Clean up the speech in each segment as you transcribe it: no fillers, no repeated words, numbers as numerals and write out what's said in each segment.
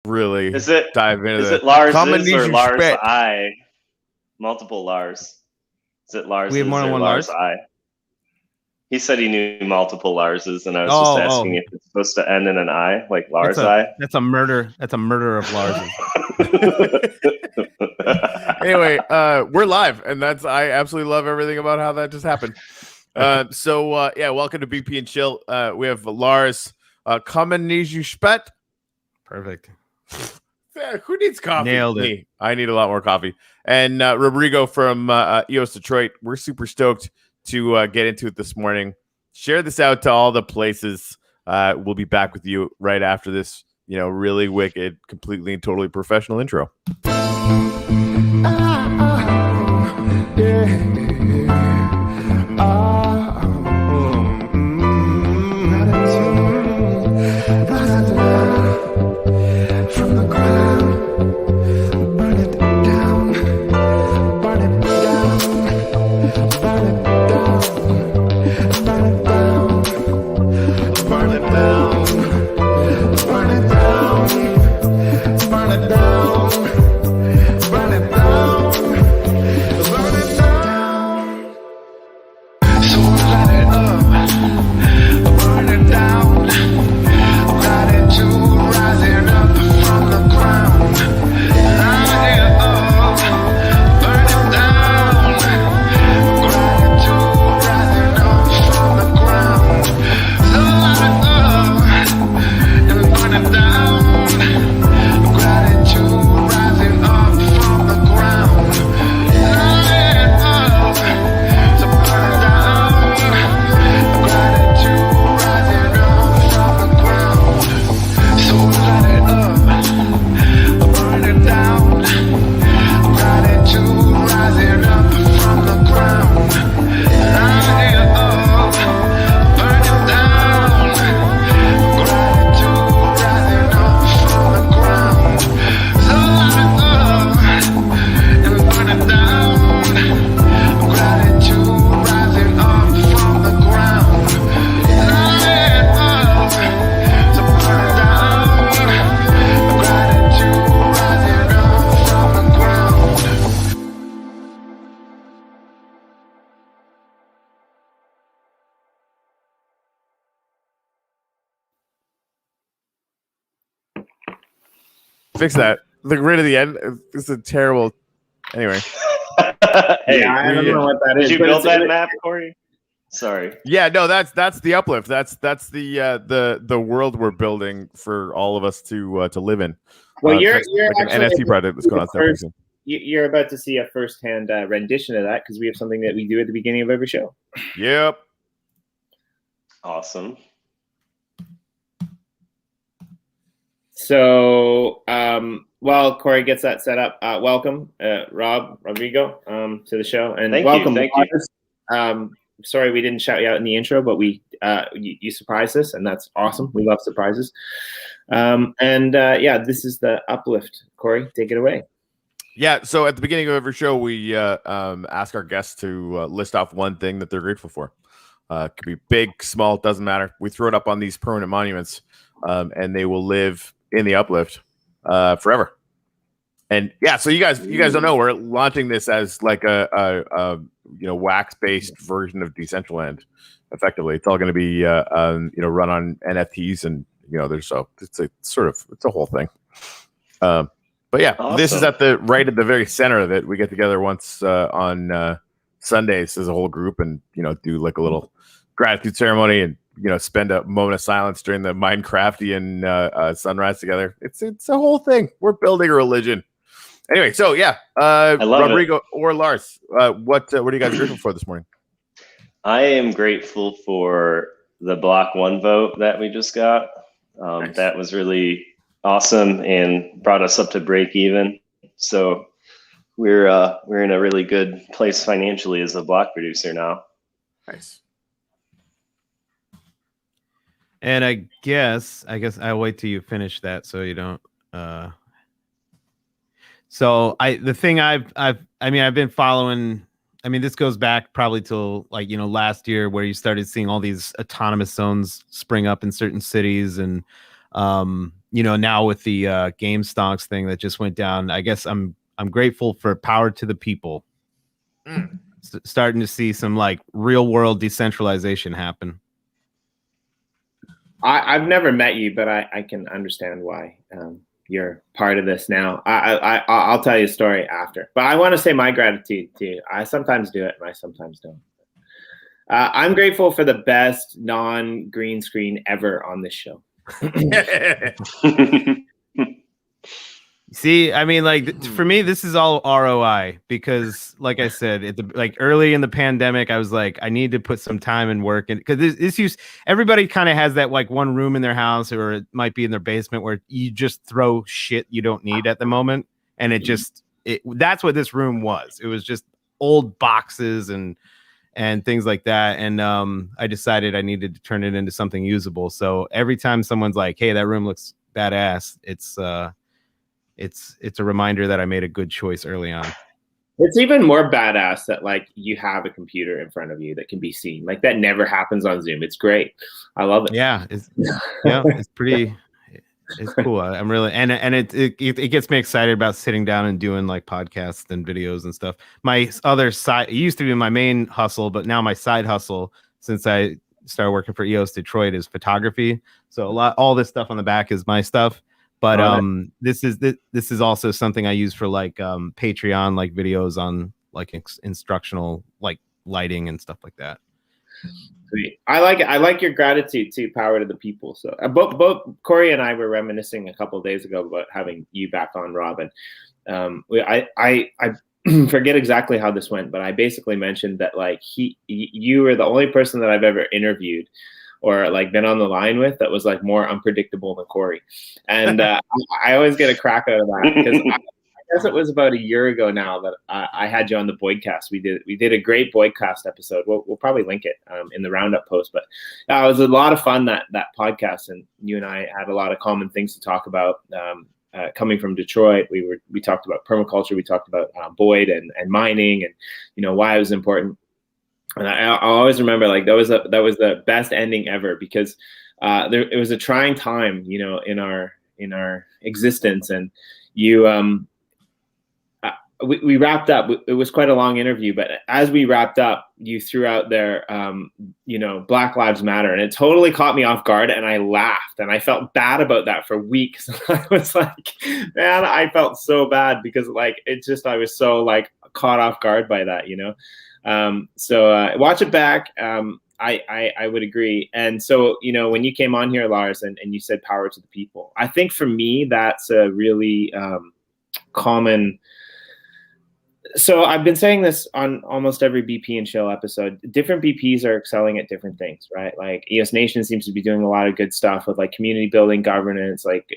really dive into is it Lars's or Lars I? Multiple Lars. Is it Lars? We have more than one Lars. I. He said he knew multiple Larses, and I was just asking if it's supposed to end in an I, like Lars I. That's a murder. That's a murder of Larses. Anyway, we're live, and I absolutely love everything about how that just happened. So welcome to BP&Chill. We have Lars. Kommen spät. Perfect. Who needs coffee? Nailed it. Me. I need a lot more coffee. And Rodrigo from EOS Detroit. We're super stoked to get into it this morning. Share this out to all the places. We'll be back with you right after this, really wicked, completely and totally professional intro. Fix that. Like right at the end. It's a terrible. Anyway. Hey, I don't know what that is. Did you build that map, Corey? Sorry. Yeah, no, that's the uplift. That's the world we're building for all of us to live in. Well, you're like an NFT project that's going on. You're about to see a first-hand rendition of that because we have something that we do at the beginning of every show. Yep. Awesome. So, while Corey gets that set up, welcome, Rodrigo, to the show, and welcome. Thank you. Sorry we didn't shout you out in the intro, but you surprised us, and that's awesome. We love surprises. This is the uplift. Corey, take it away. Yeah. So at the beginning of every show, we ask our guests to list off one thing that they're grateful for. It could be big, small, doesn't matter. We throw it up on these permanent monuments, and they will live in the uplift forever. And yeah, so you guys don't know, we're launching this as like a wax-based version of Decentraland. Effectively, it's all going to be run on NFTs, and it's a whole thing. But yeah, awesome. This is at the very center of it. We get together once on Sundays as a whole group, and do like a little gratitude ceremony, and spend a moment of silence during the Minecraftian sunrise together. It's a whole thing. We're building a religion. Anyway, so yeah, Rodrigo or Lars, what are you guys grateful for this morning? I am grateful for the Block 1 vote that we just got. Nice. That was really awesome and brought us up to break even. So we're in a really good place financially as a block producer now. Nice. And I guess I'll wait till you finish that so you don't. So the thing I've been following. I mean, this goes back probably till last year, where you started seeing all these autonomous zones spring up in certain cities, and now with the game stonks thing that just went down, I guess I'm grateful for power to the people. Starting to see some like real world decentralization happen. I've never met you, but I can understand why you're part of this now. I'll tell you a story after, but I want to say my gratitude to you. I sometimes do it and I sometimes don't. I'm grateful for the best non-green screen ever on this show. See, I mean, like for me, this is all ROI because, like I said, like early in the pandemic, I was like, I need to put some time and work in because everybody kind of has that like one room in their house or it might be in their basement where you just throw shit you don't need at the moment, and that's what this room was. It was just old boxes and things like that, and I decided I needed to turn it into something usable. So every time someone's like, "Hey, that room looks badass," it's a reminder that I made a good choice early on. It's even more badass that like you have a computer in front of you that can be seen. Like that never happens on Zoom. It's great. I love it. Yeah, it's pretty. It's cool. I'm really and it gets me excited about sitting down and doing like podcasts and videos and stuff. My other side, it used to be my main hustle, but now my side hustle since I started working for EOS Detroit is photography. So all this stuff on the back is my stuff. But this is also something I use for like Patreon, like videos on like instructional like lighting and stuff like that. Sweet. I like it. I like your gratitude too. Power to the people. So both Corey and I were reminiscing a couple of days ago about having you back on, Robin. I forget exactly how this went, but I basically mentioned that like you were the only person that I've ever interviewed or like been on the line with that was like more unpredictable than Corey. And I always get a crack out of that because I guess it was about a year ago now that I had you on the Boydcast. We did a great Boydcast episode. We'll probably link it in the roundup post, but it was a lot of fun, that podcast. And you and I had a lot of common things to talk about. Coming from Detroit, we talked about permaculture. We talked about Boyd and mining and, why it was important. And I always remember like that was the best ending ever because it was a trying time, in our existence. And you, we wrapped up. It was quite a long interview, but as we wrapped up, you threw out there, Black Lives Matter, and it totally caught me off guard. And I laughed, and I felt bad about that for weeks. I was like, man, I felt so bad because like I was so like caught off guard by that, So watch it back. I would agree. And so, when you came on here, Lars, and you said power to the people, I think for me, that's a really common. So I've been saying this on almost every BP&Chill episode. Different BPs are excelling at different things, right? Like EOS Nation seems to be doing a lot of good stuff with like community building, governance. Like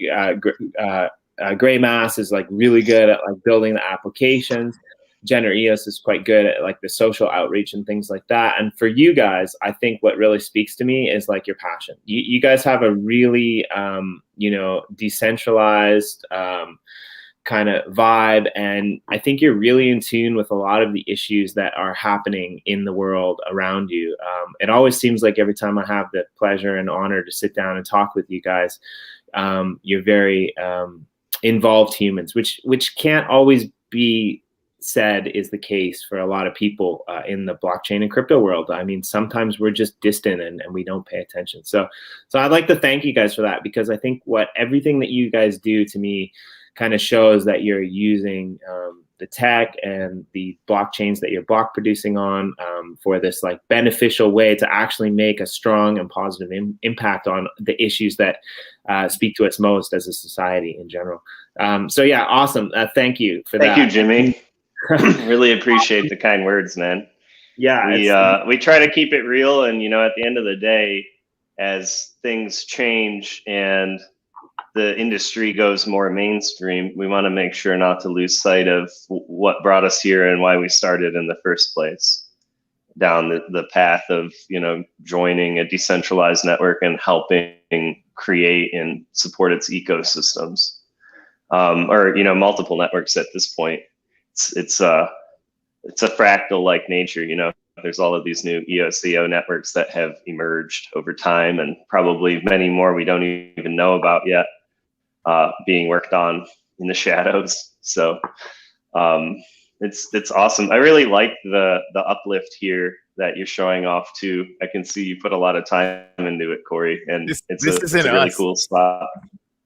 Gray Mass is like really good at like building the applications. Gender EOS is quite good at like the social outreach and things like that. And for you guys, I think what really speaks to me is like your passion. You guys have a really, decentralized kind of vibe. And I think you're really in tune with a lot of the issues that are happening in the world around you. It always seems like every time I have the pleasure and honor to sit down and talk with you guys, you're very involved humans, which can't always be said is the case for a lot of people in the blockchain and crypto world. I mean, sometimes we're just distant and we don't pay attention. So I'd like to thank you guys for that, because I think everything that you guys do to me kind of shows that you're using the tech and the blockchains that you're block producing on for this like beneficial way to actually make a strong and positive impact on the issues that speak to us most as a society in general. So yeah, awesome. Thank you for that. Thank you, Jimmy. Really appreciate the kind words, man. Yeah, we try to keep it real, and at the end of the day, as things change and the industry goes more mainstream, we want to make sure not to lose sight of what brought us here and why we started in the first place, down the path of joining a decentralized network and helping create and support its ecosystems, or multiple networks at this point. It's a fractal like nature. There's all of these new EOSIO networks that have emerged over time, and probably many more we don't even know about yet. being worked on in the shadows. So it's awesome. I really like the uplift here that you're showing off too. I can see you put a lot of time into it, Corey, and it's a really cool spot.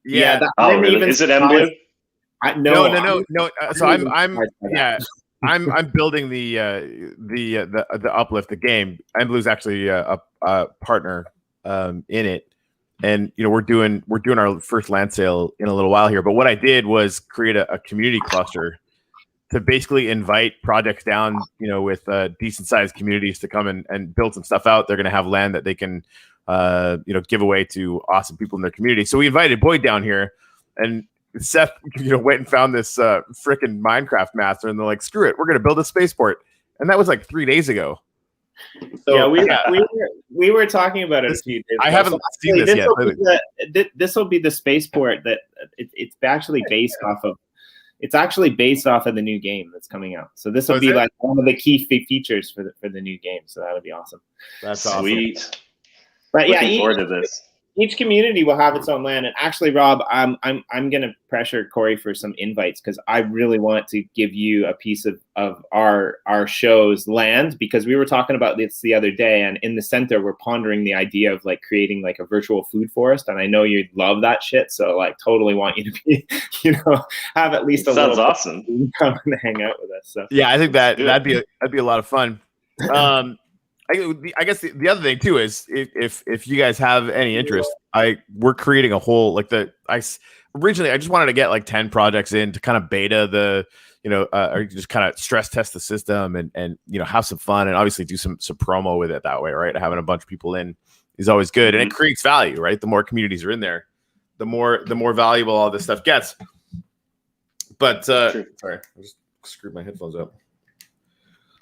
Yeah. Oh, really? Is it M Blue? No. So I'm building the uplift, the game. M Blue's actually a partner in it, and we're doing our first land sale in a little while here. But what I did was create a community cluster to basically invite projects down, with decent sized communities to come and build some stuff out. They're going to have land that they can, give away to awesome people in their community. So we invited Boyd down here, and Seth, went and found this freaking Minecraft master, and they're like, screw it, we're going to build a spaceport. And that was like 3 days ago. So we were talking about it a few days ago. I haven't seen this yet. This will be the spaceport that it's actually based off of. It's actually based off of the new game that's coming out. So this will be like one of the key features for the new game. So that would be awesome. That's sweet. Awesome. But looking forward to this. Each community will have its own land. And actually, Rob, I'm gonna pressure Corey for some invites because I really want to give you a piece of our show's land, because we were talking about this the other day, and in the center we're pondering the idea of like creating like a virtual food forest. And I know you'd love that shit, so like totally want you to be, have at least sounds awesome. Come and hang out with us. So yeah, I think that'd be a lot of fun. I guess the other thing too is if you guys have any interest, we're creating a whole originally I just wanted to get like 10 projects in to kind of beta or just kind of stress test the system and have some fun and obviously do some promo with it that way, right? Having a bunch of people in is always good, and it creates value, right? The more communities are in there, the more valuable all this stuff gets. But sorry, I just screwed my headphones up.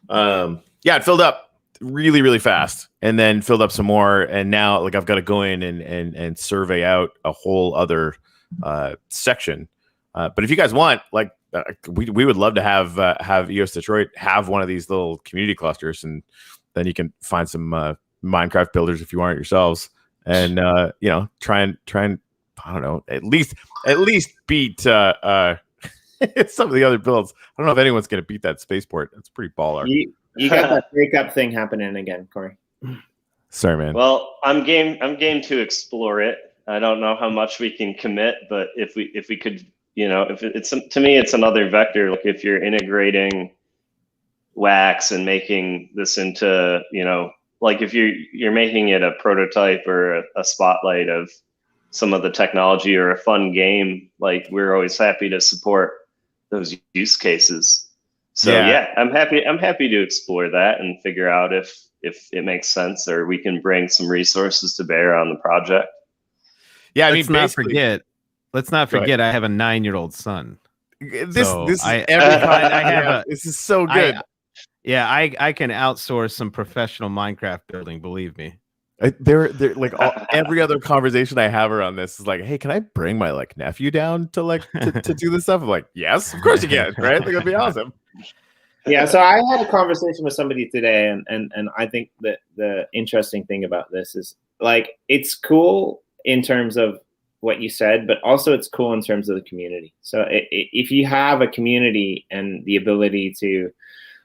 Yeah, it filled up really, really fast, and then filled up some more, and now like I've got to go in and survey out a whole other section. But if you guys want, like, we would love to have EOS Detroit have one of these little community clusters, and then you can find some Minecraft builders if you want it yourselves, and try and I don't know, at least beat some of the other builds. I don't know if anyone's gonna beat that spaceport. It's pretty baller. You got that breakup thing happening again, Corey. Sorry, man. Well, I'm game to explore it. I don't know how much we can commit, but if we could, if it's, to me, it's another vector. Like if you're integrating wax and making this into, like if you're making it a prototype or a spotlight of some of the technology or a fun game, like we're always happy to support those use cases. So yeah, I'm happy to explore that and figure out if it makes sense, or we can bring some resources to bear on the project. Yeah, let's not forget I have a 9-year-old son. This is so good. I can outsource some professional Minecraft building, believe me. They're like every other conversation I have around this is like, hey, can I bring my like nephew down to to do this stuff? I'm like, yes, of course you can, right? Like, that'd be awesome. Yeah, so I had a conversation with somebody today, and I think that the interesting thing about this is like it's cool in terms of what you said, but also it's cool in terms of the community. So if you have a community and the ability to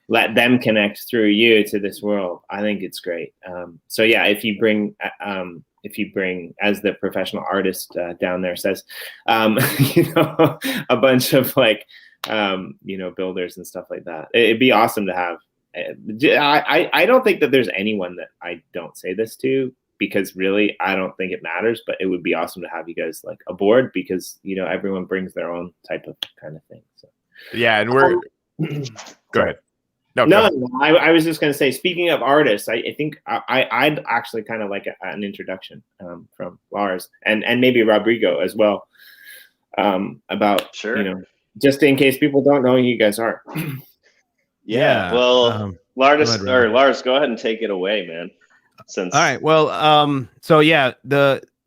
let them connect through you to this world, I think it's great. So yeah, if you bring, as the professional artist down there says, a bunch of like, builders and stuff like that, it'd be awesome to have. I don't think that there's anyone that I don't say this to, because really I don't think it matters, but it would be awesome to have you guys like aboard, because everyone brings their own type of kind of thing. So yeah, and we're go ahead. No, I was just going to say, speaking of artists, I think I'd actually kind of like an introduction from Lars and maybe Rodrigo as well, about, just in case people don't know who you guys are. Yeah. Well, Lars, go ahead and take it away, man. All right. Well, so yeah,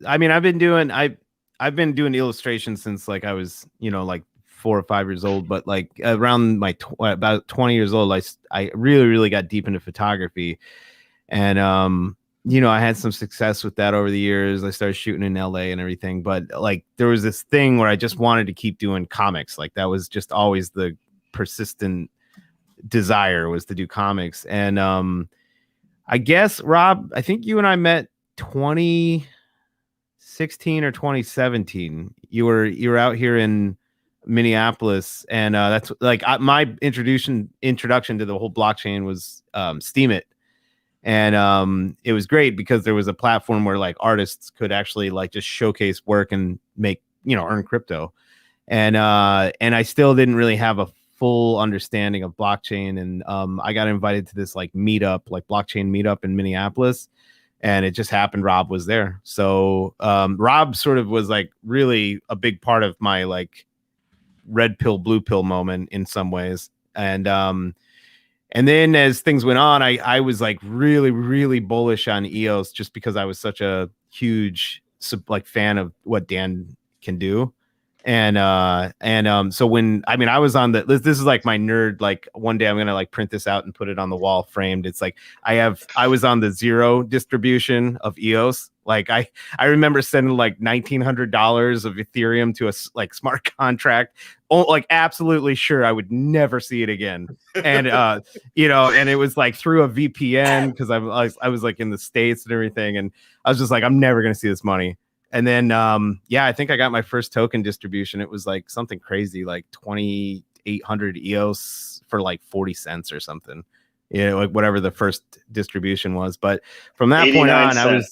I've been doing illustrations since like I was, like 4 or 5 years old, but like around my about 20 years old, I really, really got deep into photography, and I had some success with that over the years. I started shooting in LA and everything, but like there was this thing where I just wanted to keep doing comics. Like that was just always the persistent desire, was to do comics. And I guess, Rob, I think you and I met 2016 or 2017. You were out here in Minneapolis, and that's like my introduction to the whole blockchain was Steam It. And it was great because there was a platform where like artists could actually like just showcase work and make, earn crypto. And I still didn't really have a full understanding of blockchain. And I got invited to this like meetup, like blockchain meetup in Minneapolis. And it just happened Rob was there. So Rob sort of was like really a big part of my like red pill, blue pill moment in some ways. And then as things went on, I was like really, really bullish on EOS just because I was such a huge like fan of what Dan can do. So when, I was on this is like my nerd, like one day I'm going to like print this out and put it on the wall framed. It's like, I was on the zero distribution of EOS. Like I remember sending like $1,900 of Ethereum to a like smart contract, like absolutely sure I would never see it again. And, and it was like through a VPN because I was like in the States and everything. And I was just like, I'm never going to see this money. And then, I think I got my first token distribution. It was like something crazy, like 2,800 EOS for like 40 cents or something, like whatever the first distribution was. But from that point on,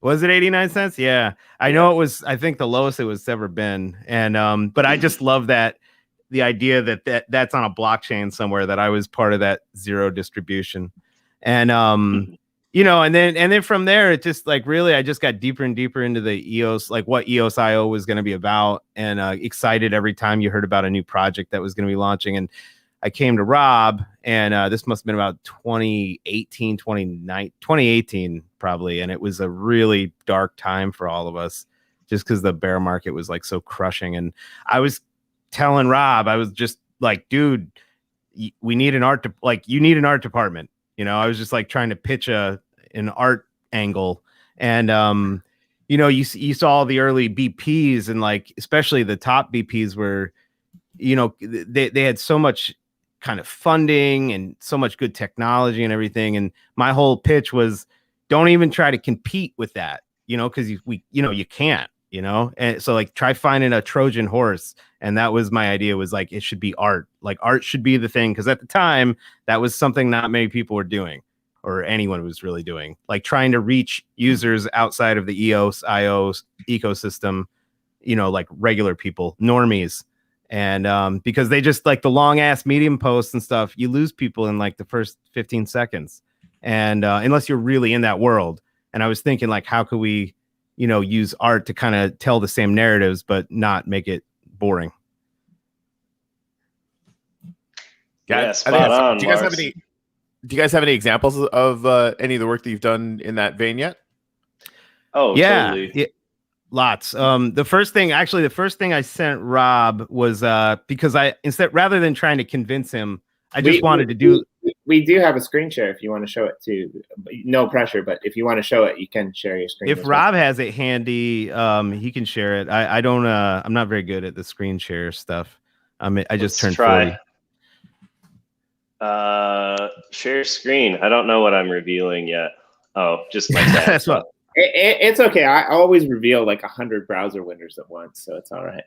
was it 89 cents? Yeah, I know it was, I think the lowest it was ever been. And, but I just love the idea that's on a blockchain somewhere, that I was part of that zero distribution. And, and then from there, it just like really, I just got deeper and deeper into the EOS, like what EOSIO was going to be about, and excited every time you heard about a new project that was going to be launching. And I came to Rob, and this must have been about 2018 probably. And it was a really dark time for all of us just because the bear market was like so crushing. And I was telling Rob, I was just like, dude, we need an art, you need an art department. I was just like trying to pitch an art angle. And, you saw the early BPs, and like, especially the top BPs were, they had so much kind of funding and so much good technology and everything. And my whole pitch was, don't even try to compete with that, because you can't, and so like try finding a Trojan horse. And that was my idea, was like, it should be art. Like art should be the thing. Cause at the time that was something not many people were doing, or anyone was really doing, like trying to reach users outside of the EOSIO ecosystem, like regular people, normies. And because they just like the long ass Medium posts and stuff, you lose people in like the first 15 seconds. And unless you're really in that world. And I was thinking like, how could we, use art to kind of tell the same narratives, but not make it boring. Yeah, spot on. Do you guys have any examples of any of the work that you've done in that vein yet? Oh, yeah, totally. yeah, lots. The first thing I sent Rob was because rather than trying to convince him, I just wanted to do. We do have a screen share if you want to show it too. No pressure, but if you want to show it, you can share your screen. If Rob has it handy, he can share it. I don't. I'm not very good at the screen share stuff. I just turned 40. Share screen. I don't know what I'm revealing yet. Oh, just like that. That's what. It's okay. I always reveal like 100 browser windows at once, so it's all right.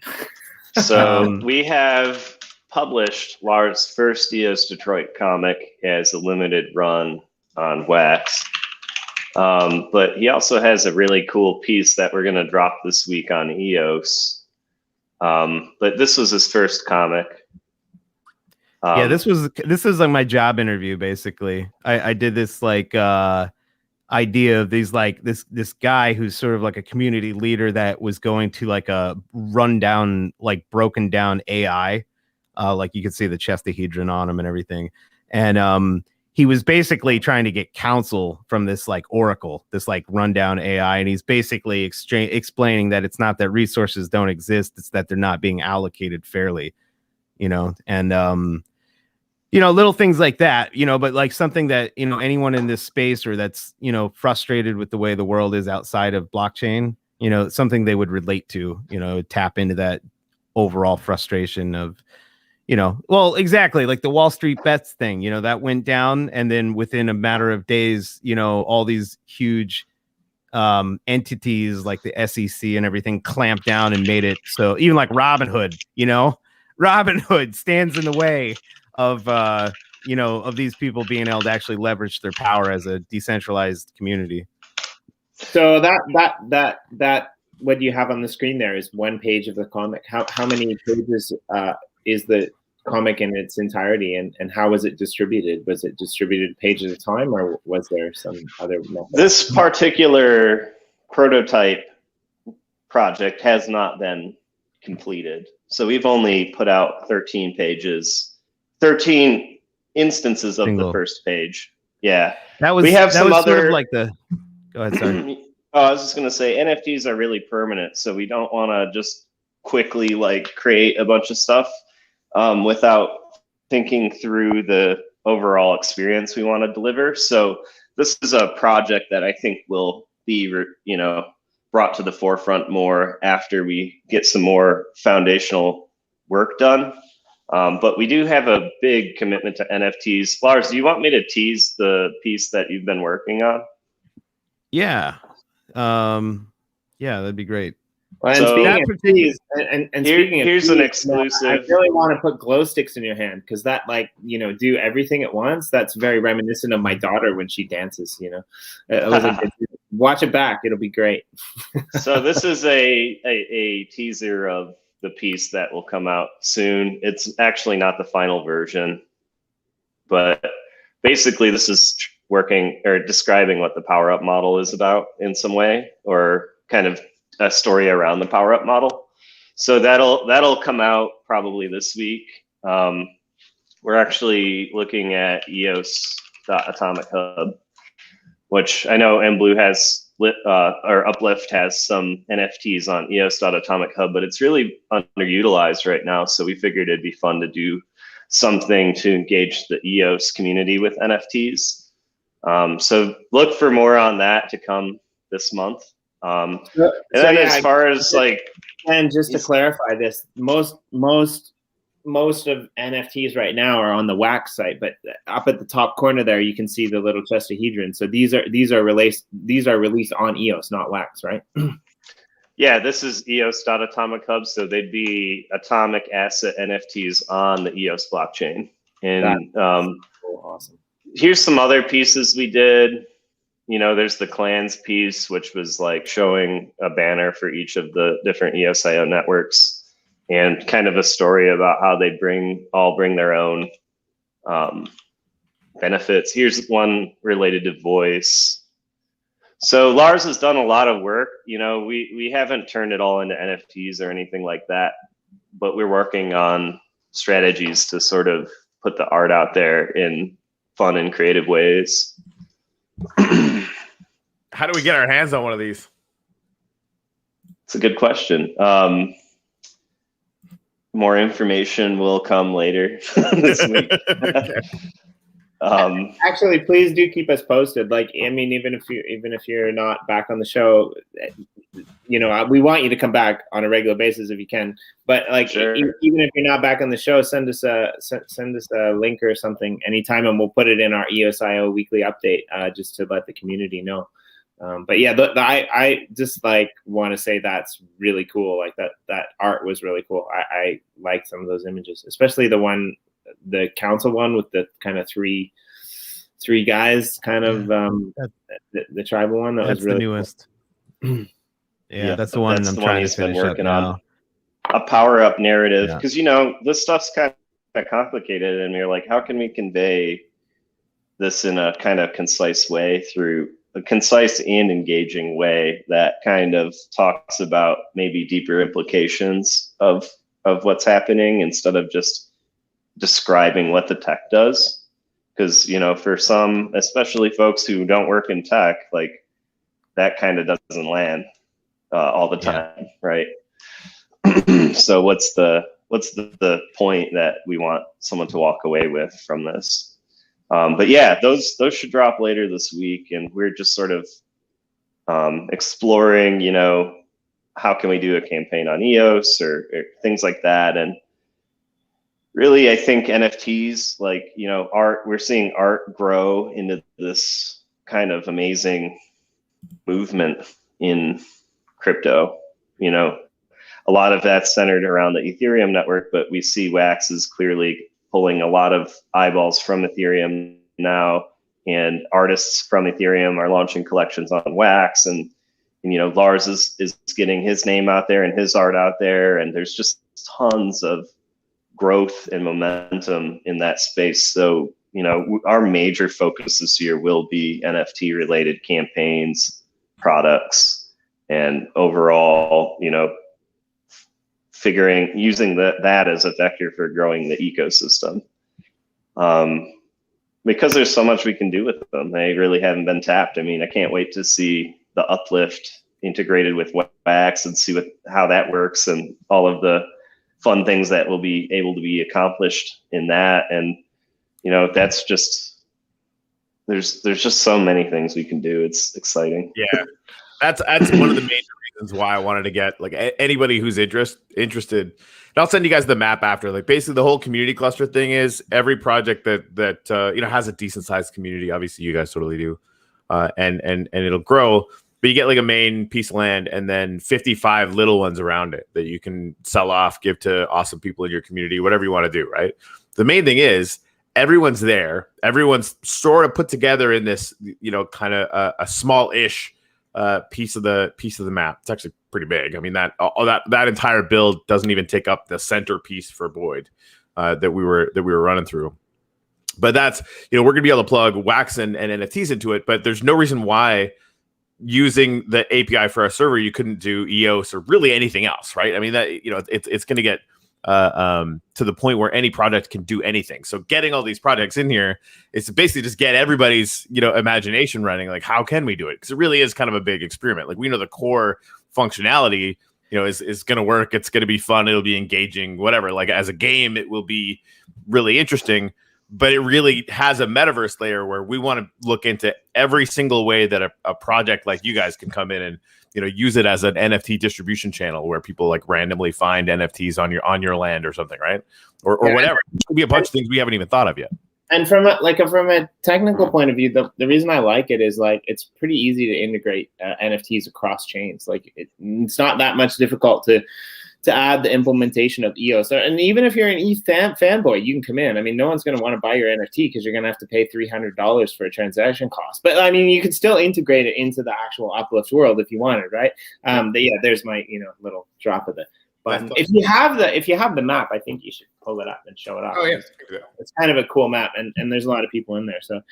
So we have published Lars' first EOS Detroit comic as a limited run on Wax. But he also has a really cool piece that we're going to drop this week on EOS. But this was his first comic. Yeah, this was like my job interview, basically. I did this like idea of these like this guy who's sort of like a community leader that was going to like a rundown, like broken down AI. Like you could see the chestahedron on him and everything. And he was basically trying to get counsel from this like oracle, this like rundown AI. And he's basically explaining that it's not that resources don't exist, it's that they're not being allocated fairly, And little things like that, but like something that, anyone in this space or that's, frustrated with the way the world is outside of blockchain, something they would relate to, tap into that overall frustration of, well, exactly like the Wall Street bets thing, that went down. And then within a matter of days, all these huge entities like the SEC and everything clamped down and made it so even like Robinhood stands in the way of of these people being able to actually leverage their power as a decentralized community. So that what you have on the screen there is one page of the comic. How many pages is the comic in its entirety, and how was it distributed? Was it distributed page at a time, or was there some other method? This particular prototype project has not been completed. So we've only put out 13 pages, 13 instances of the first page. Yeah. We have some other sort of like the go ahead, sorry. Oh, I was just gonna say NFTs are really permanent, so we don't want to just quickly like create a bunch of stuff without thinking through the overall experience we want to deliver. So this is a project that I think will be, brought to the forefront more after we get some more foundational work done. But we do have a big commitment to NFTs. Lars, do you want me to tease the piece that you've been working on? Yeah. That'd be great. Well, and So speaking of keys, and speaking here's of keys, an exclusive. I really want to put glow sticks in your hand because that, like, do everything at once. That's very reminiscent of my daughter when she dances. Watch it back; it'll be great. So this is a teaser of the piece that will come out soon. It's actually not the final version, but basically this is working or describing what the power up model is about in some way, or kind of a story around the power up model. So that'll come out probably this week. We're actually looking at EOS.Atomic Hub, which I know MBlue has or Uplift has some NFTs on EOS.Atomic Hub, but it's really underutilized right now. So we figured it'd be fun to do something to engage the EOS community with NFTs. So look for more on that to come this month. And then as far as like, and just to clarify this, most of NFTs right now are on the Wax site, but up at the top corner there you can see the little chestahedron. So these are released on EOS, not Wax, right? Yeah, this is EOS.Atomic Hub, so they'd be atomic asset NFTs on the EOS blockchain. And awesome. Here's some other pieces we did. There's the clans piece, which was like showing a banner for each of the different EOSIO networks and kind of a story about how they all bring their own benefits. Here's one related to voice. So Lars has done a lot of work. We haven't turned it all into NFTs or anything like that, but we're working on strategies to sort of put the art out there in fun and creative ways. How do we get our hands on one of these? It's a good question. More information will come later this week. Actually, please do keep us posted. Like, I mean, even if you're not back on the show, we want you to come back on a regular basis if you can. But like, sure. Even if you're not back on the show, send us a link or something anytime, and we'll put it in our EOSIO weekly update just to let the community know. But yeah, I just like want to say that's really cool. Like that art was really cool. I like some of those images, especially the council one with the kind of three guys, kind of the tribal one. That's was really the newest. Cool. Yeah, that's the one I'm trying to finish up now. A power up narrative, because this stuff's kind of complicated, and we're like, how can we convey this in a kind of concise way, through a concise and engaging way that kind of talks about maybe deeper implications of what's happening instead of just describing what the tech does. Because, for some, especially folks who don't work in tech, like that kind of doesn't land all the time, right? So what's the what's the point that we want someone to walk away with from this? But yeah, those should drop later this week, and we're just sort of exploring, you know, how can we do a campaign on EOS or things like that. And really, I think NFTs, like, you know, we're seeing art grow into this kind of amazing movement in crypto. You know, a lot of that's centered around the Ethereum network, but we see Wax is clearly pulling a lot of eyeballs from Ethereum now, and artists from Ethereum are launching collections on Wax, and you know, Lars is getting his name out there and his art out there, and there's just tons of growth and momentum in that space. So, you know, our major focus this year will be NFT related campaigns, products, and overall, you know, using that as a vector for growing the ecosystem. Because there's so much we can do with them. They really haven't been tapped. I mean, I can't wait to see the uplift integrated with Wax and see how that works, and all of the fun things that will be able to be accomplished in that. And, you know, that's just, there's just so many things we can do. It's exciting. Yeah. That's one of the major reasons why I wanted to get like anybody who's interested. And I'll send you guys the map after. Like basically the whole community cluster thing is every project that you know has a decent sized community. Obviously you guys totally do. And it'll grow. But you get like a main piece of land and then 55 little ones around it that you can sell off, give to awesome people in your community, whatever you want to do, right? The main thing is everyone's there. Everyone's sort of put together in this, you know, kind of a small-ish piece of the map. It's actually pretty big. I mean, that entire build doesn't even take up the center piece for Boyd that we were running through. But that's, you know, we're gonna be able to plug Wax and NFTs into it, but there's no reason why using the API for our server you couldn't do EOS or really anything else, right? I mean, that, you know, it's going to get to the point where any product can do anything. So getting all these projects in here is to basically just get everybody's, you know, imagination running. Like, how can we do it? Because it really is kind of a big experiment. Like, we know the core functionality, you know, is going to work. It's going to be fun. It'll be engaging, whatever. Like as a game, it will be really interesting. But it really has a metaverse layer where we want to look into every single way that a project like you guys can come in and, you know, use it as an NFT distribution channel where people like randomly find NFTs on your land or something, right? Or whatever. It could be a bunch of things we haven't even thought of yet. And from a technical point of view, the reason I like it is like it's pretty easy to integrate NFTs across chains. Like it's not that much difficult to add the implementation of EOS. And even if you're an ETH fanboy, you can come in. I mean, no one's going to want to buy your NFT because you're going to have to pay $300 for a transaction cost. But I mean, you can still integrate it into the actual Uplift world if you wanted, right? Yeah, there's my, you know, little drop of the button. If you have the map, I think you should pull it up and show it off. Oh yeah, it's kind of a cool map, and there's a lot of people in there. So,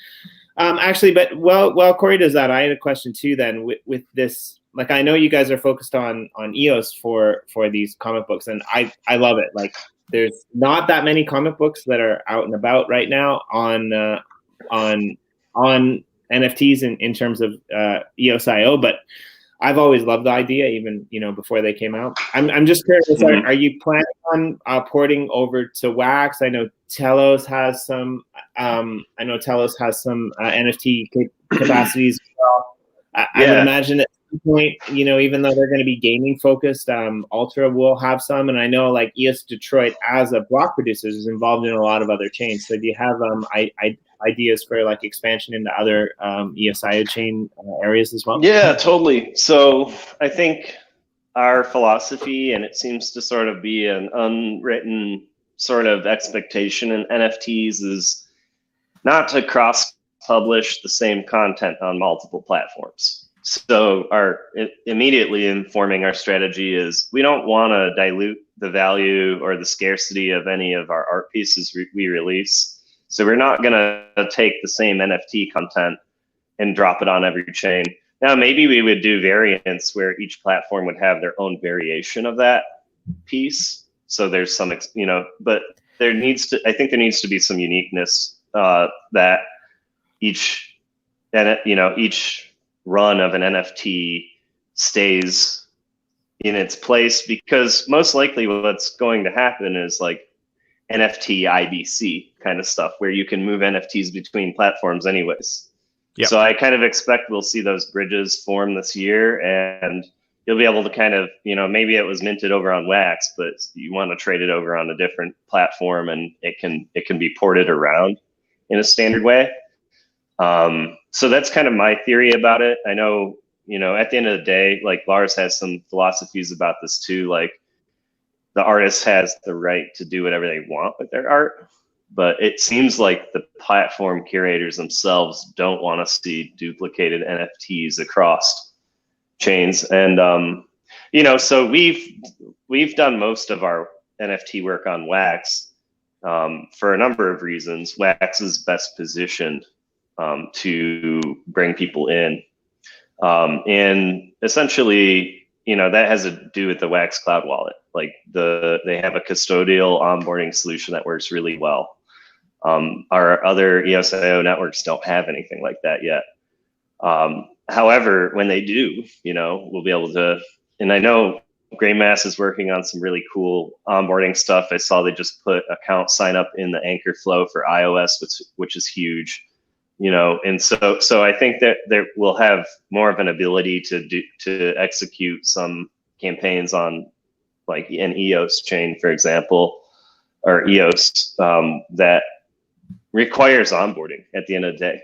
actually, but while Corey does that, I had a question too. Then with this. Like, I know you guys are focused on EOS for these comic books, and I love it. Like, there's not that many comic books that are out and about right now on NFTs in terms of EOSIO, but I've always loved the idea, even, you know, before they came out. I'm just curious, are you planning on porting over to Wax? I know Telos has some. NFT capacities as well. I would imagine at some point, you know, even though they're going to be gaming focused, Ultra will have some. And I know like EOS Detroit as a block producer is involved in a lot of other chains. So do you have ideas for like expansion into other EOSIO chain areas as well? Yeah, totally. So I think our philosophy, and it seems to sort of be an unwritten sort of expectation in NFTs, is not to cross-publish the same content on multiple platforms. So immediately informing our strategy is we don't want to dilute the value or the scarcity of any of our art pieces we release. So we're not going to take the same NFT content and drop it on every chain. Now, maybe we would do variants where each platform would have their own variation of that piece. So there's some, you know, but I think there needs to be some uniqueness that each run of an NFT stays in its place, because most likely what's going to happen is like NFT IBC kind of stuff where you can move NFTs between platforms anyways. Yep. So I kind of expect we'll see those bridges form this year, and you'll be able to kind of, maybe it was minted over on Wax, but you want to trade it over on a different platform, and it can be ported around in a standard way. So that's kind of my theory about it. I know, at the end of the day, like Lars has some philosophies about this too. Like the artist has the right to do whatever they want with their art, but it seems like the platform curators themselves don't want to see duplicated NFTs across chains. And, so we've done most of our NFT work on Wax for a number of reasons. Wax is best positioned to bring people in. And essentially, that has to do with the Wax Cloud Wallet. Like they have a custodial onboarding solution that works really well. Our other EOSIO networks don't have anything like that yet. However, when they do, we'll be able to, and I know Greymass is working on some really cool onboarding stuff. I saw they just put account sign up in the Anchor flow for iOS, which is huge. And so I think that we'll have more of an ability to execute some campaigns on like an EOS chain, for example, or EOS that requires onboarding at the end of the day.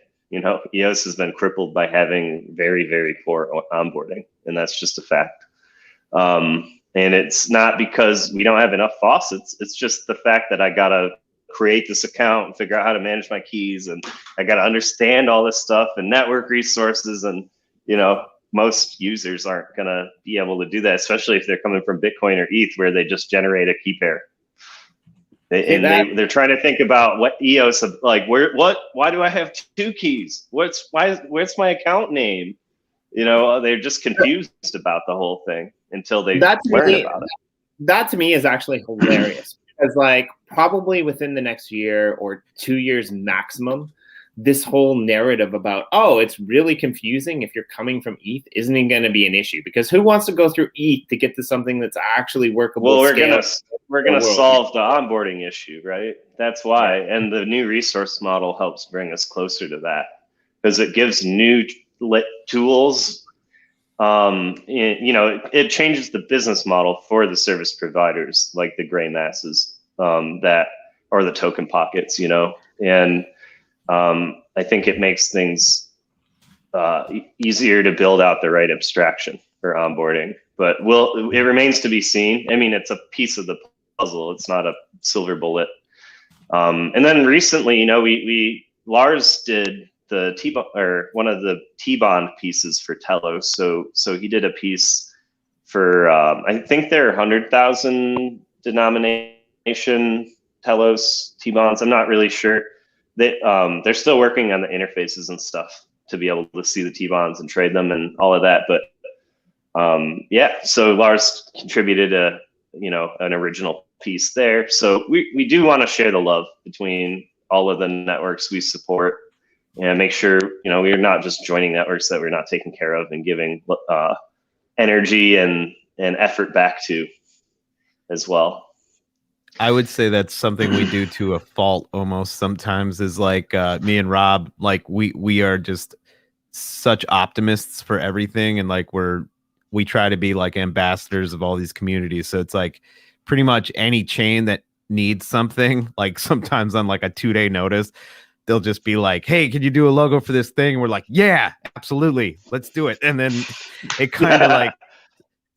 EOS has been crippled by having very, very poor onboarding, and that's just a fact. And it's not because we don't have enough faucets. It's just the fact that I gotta create this account and figure out how to manage my keys, and I got to understand all this stuff and network resources, and most users aren't going to be able to do that, especially if they're coming from Bitcoin or ETH where they just generate a key pair. They're trying to think about what EOS, like why do I have two keys? Where's my account name? They're just confused about the whole thing until they learn about it. That to me is actually hilarious. Because like probably within the next year or 2 years maximum, this whole narrative about, it's really confusing if you're coming from ETH isn't going to be an issue, because who wants to go through ETH to get to something that's actually workable? Well, we're gonna solve the onboarding issue, right? That's why, and the new resource model helps bring us closer to that, because it gives new tools. It changes the business model for the service providers like the Greymasses or the token pockets, and I think it makes things easier to build out the right abstraction for onboarding. But it remains to be seen. I mean, it's a piece of the puzzle. It's not a silver bullet. And then recently, Lars did the T-bond, or one of the T-bond pieces for Telos. So he did a piece for I think they're 100,000 denomination Telos T-bonds. I'm not really sure. They're still working on the interfaces and stuff to be able to see the T-bonds and trade them and all of that. But so Lars contributed an original piece there. So we do want to share the love between all of the networks we support, and make sure we're not just joining networks that we're not taking care of and giving energy and effort back to as well. I would say that's something we do to a fault almost sometimes, is like me and Rob, like we are just such optimists for everything, and like we try to be like ambassadors of all these communities. So it's like pretty much any chain that needs something, like sometimes on like a 2-day notice, they'll just be like, hey, could you do a logo for this thing? And we're like, yeah, absolutely, let's do it. And then it kind of like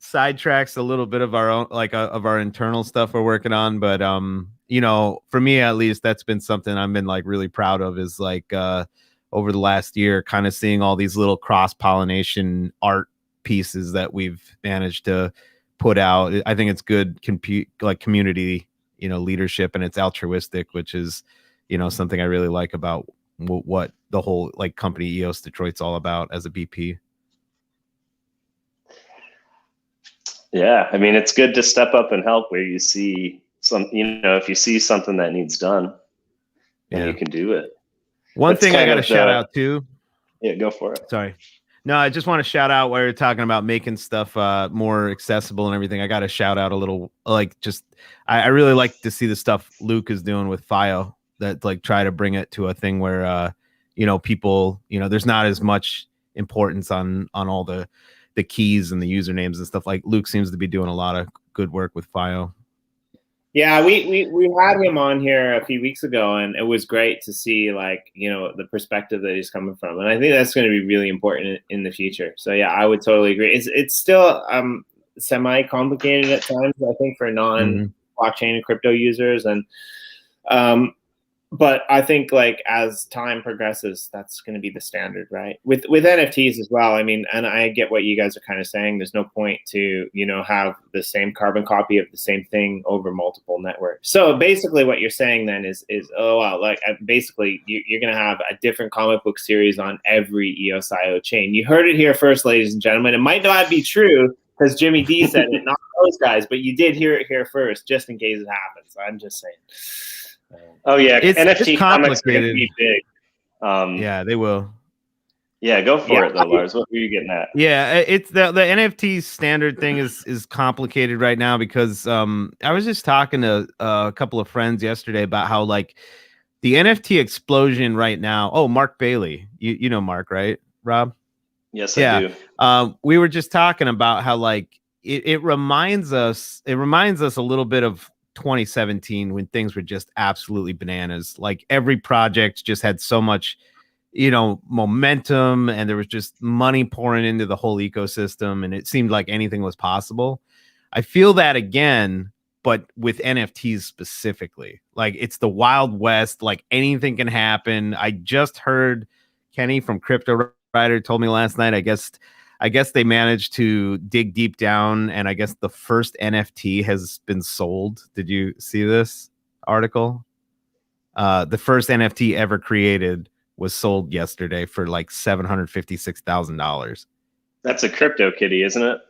sidetracks a little bit of our own, like of our internal stuff we're working on. But for me at least, that's been something I've been like really proud of, is like over the last year, kind of seeing all these little cross-pollination art pieces that we've managed to put out. I think it's good community leadership, and it's altruistic, which is something I really like about what the whole like company EOS Detroit's all about as a BP. Yeah, I mean, it's good to step up and help where you see if you see something that needs done, and you can do it. One thing I got to shout out to. Yeah, go for it. Sorry. No, I just want to shout out while you're talking about making stuff more accessible and everything. I got to shout out a little, like, just I really like to see the stuff Luke is doing with FIO, that like try to bring it to a thing where people, there's not as much importance on all the keys and the usernames and stuff. Like Luke seems to be doing a lot of good work with FIO. Yeah, we had him on here a few weeks ago, and it was great to see the perspective that he's coming from, and I think that's going to be really important in the future. So yeah, I would totally agree. It's still semi complicated at times, I think, for non blockchain and crypto users, and but I think as time progresses, that's going to be the standard, right? With NFTs as well. I mean, and I get what you guys are kind of saying. There's no point to have the same carbon copy of the same thing over multiple networks. So basically, what you're saying then is basically you're going to have a different comic book series on every EOSIO chain. You heard it here first, ladies and gentlemen. It might not be true because Jimmy D said it, not those guys, but you did hear it here first, just in case it happens. So I'm just saying. Oh yeah, NFT it's comics are gonna be big. Yeah, they will. Yeah, go for it though, Lars. What were you getting at? Yeah, it's the NFT standard thing is complicated right now because I was just talking to a couple of friends yesterday about how the NFT explosion right now. Oh, Mark Bailey, you know Mark, right, Rob? Yes, I do. We were just talking about how it reminds us a little bit of 2017 when things were just absolutely bananas. Like every project just had so much momentum, and there was just money pouring into the whole ecosystem, and it seemed like anything was possible. I feel that again, but with NFTs specifically. Like it's the Wild West, like anything can happen. I just heard Kenny from Crypto Rider told me last night, I guess they managed to dig deep down, and I guess the first NFT has been sold. Did you see this article? The first NFT ever created was sold yesterday for $756,000. That's a crypto kitty, isn't it?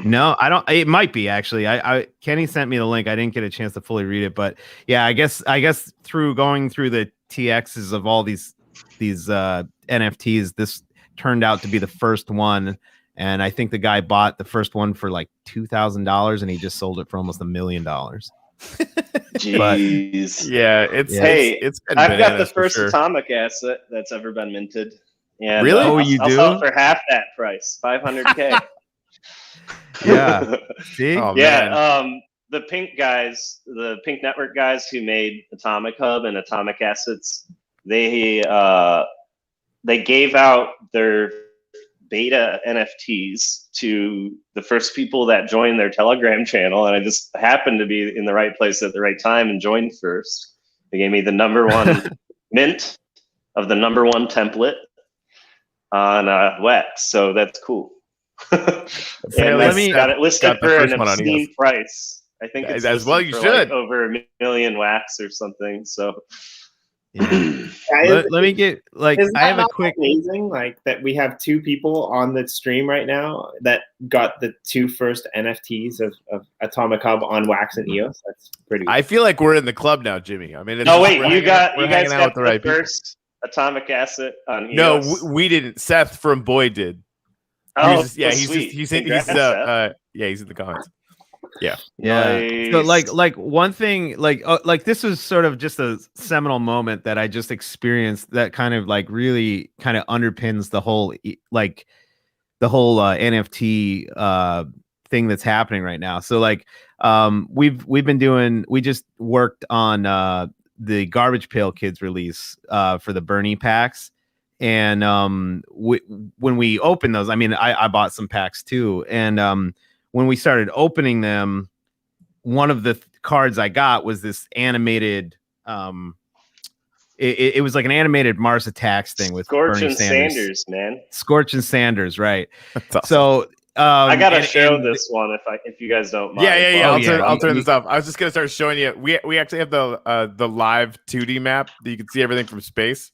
No, I don't. It might be actually. Kenny sent me the link. I didn't get a chance to fully read it, but yeah, I guess through going through the TXs of all these NFTs, this turned out to be the first one, and I think the guy bought the first one for $2,000, and he just sold it for almost $1 million. Jeez. Yeah, I've got the first atomic asset that's ever been minted. And really? I'll sell it for half that price, $500K. Yeah. See? Oh, yeah. Man. The Pink guys, the Pink Network guys who made Atomic Hub and Atomic Assets, they gave out their beta NFTs to the first people that joined their Telegram channel, and I just happened to be in the right place at the right time and joined first. They gave me the #1 mint of the #1 template on Wax, so that's cool. And got it listed for an obscene price. I think it's as well. You should over $1 million Wax or something. So. Yeah. Let me get I have a quick amazing that we have 2 people on the stream right now that got the 2 first NFTs of Atomic Hub on Wax and EOS. That's pretty I feel like we're in the club now, Jimmy. I mean, you guys got the right first Atomic Asset on EOS. No, we didn't. Seth from Boy did. Oh, he's in the comments. Yeah. Nice. So one thing, this was sort of just a seminal moment that I just experienced that kind of really kind of underpins the whole NFT thing that's happening right now. So we just worked on the Garbage Pail Kids release for the Bernie packs. And when we opened those, I mean, I bought some packs too. And when we started opening them, one of the cards I got was this animated. It was like an animated Mars Attacks thing with Scorch Bernie and Sanders, man. Scorch and Sanders, right? Awesome. So I gotta show this one if you guys don't mind. Yeah. I'll turn this off. I was just gonna start showing you. We actually have the live 2D map that you can see everything from space.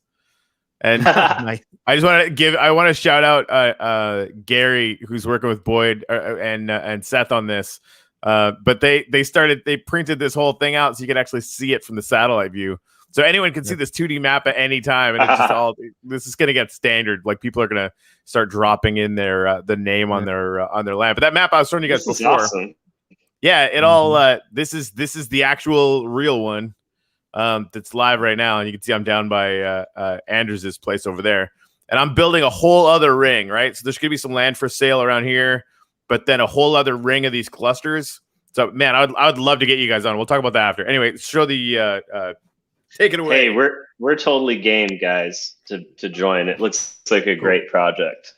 And I just want to shout out Gary, who's working with Boyd and Seth on this. But they printed this whole thing out so you could actually see it from the satellite view. So anyone can see this 2D map at any time, and it's just all. This is going to get standard. Like people are going to start dropping in their the name on their land. But that map I was showing you guys This is before, awesome. yeah, it all. This is the actual real one that's live right now, and you can see I'm down by Andrews's place over there, and I'm building a whole other ring. Right, so there's going to be some land for sale around here, but then a whole other ring of these clusters. So man, I would love to get you guys on. We'll talk about that after. Anyway, show the. Take it away. Hey, we're totally game, guys, to join. It looks like a great project.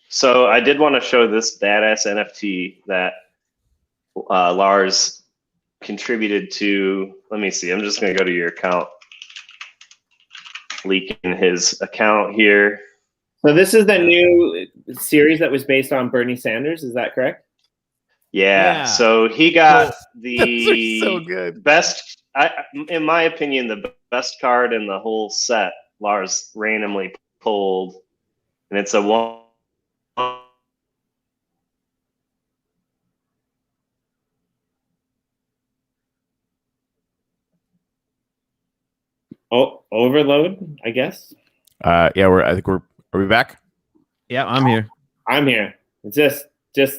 So I did want to show this badass NFT that Lars contributed to. Let me see. I'm just going to go to your account, leaking his account here. So this is the new series that was based on Bernie Sanders. Is that correct? Yeah. So he got the so good. best. In my opinion, the best card in the whole set, Lars randomly pulled, and it's a one. Oh, overload, I guess. Yeah, are we back? Yeah, I'm here. I'm here. It's just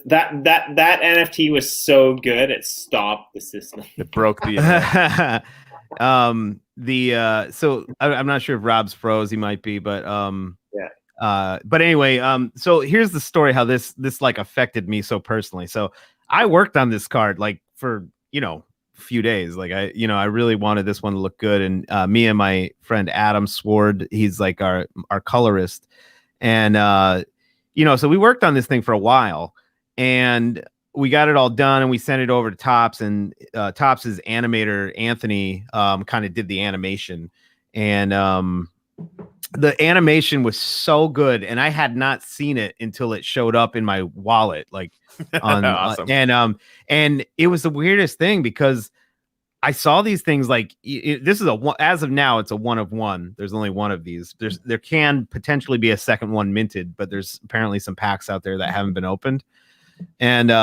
that NFT was so good it stopped the system. It broke the. So I'm not sure if Rob's froze. He might be, but but anyway, so here's the story how this like affected me so personally. So I worked on this card like for a few days. Like I really wanted this one to look good, and me and my friend Adam Sword, he's like our colorist, and so we worked on this thing for a while. And we got it all done, and we sent it over to Topps, and Topps's animator Anthony kind of did the animation, and the animation was so good, and I had not seen it until it showed up in my wallet, like on awesome. And it was the weirdest thing because I saw these things like this is as of now it's a 1 of 1. There's only one of these. There can potentially be a second one minted, but there's apparently some packs out there that haven't been opened. And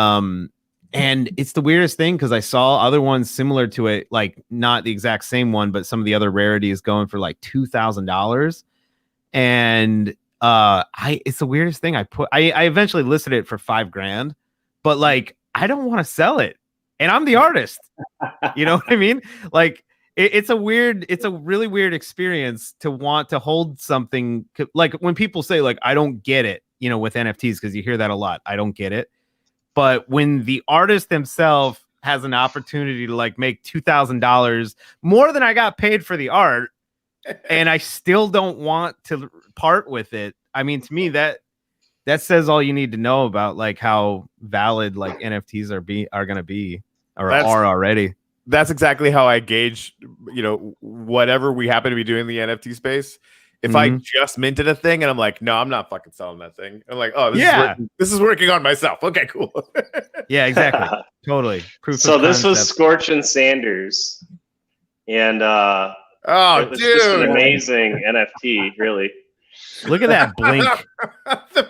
it's the weirdest thing because I saw other ones similar to it, like not the exact same one, but some of the other rarities going for like $2,000. And it's the weirdest thing. I eventually listed it for $5,000, but like I don't want to sell it, and I'm the artist. You know what I mean? Like it's a really weird experience to want to hold something like when people say like I don't get it, with NFTs, because you hear that a lot. I don't get it. But when the artist themselves has an opportunity to like make $2,000 more than I got paid for the art, and I still don't want to part with it. I mean, to me, that says all you need to know about like how valid like NFTs are going to be or are already. That's exactly how I gauge, whatever we happen to be doing in the NFT space. If I just minted a thing and I'm like, no, I'm not fucking selling that thing. I'm like, oh, this is working on myself. Okay, cool. Yeah, exactly. Totally. So this was Scorch and Sanders. And it was dude, just an amazing NFT, really. Look at that blink.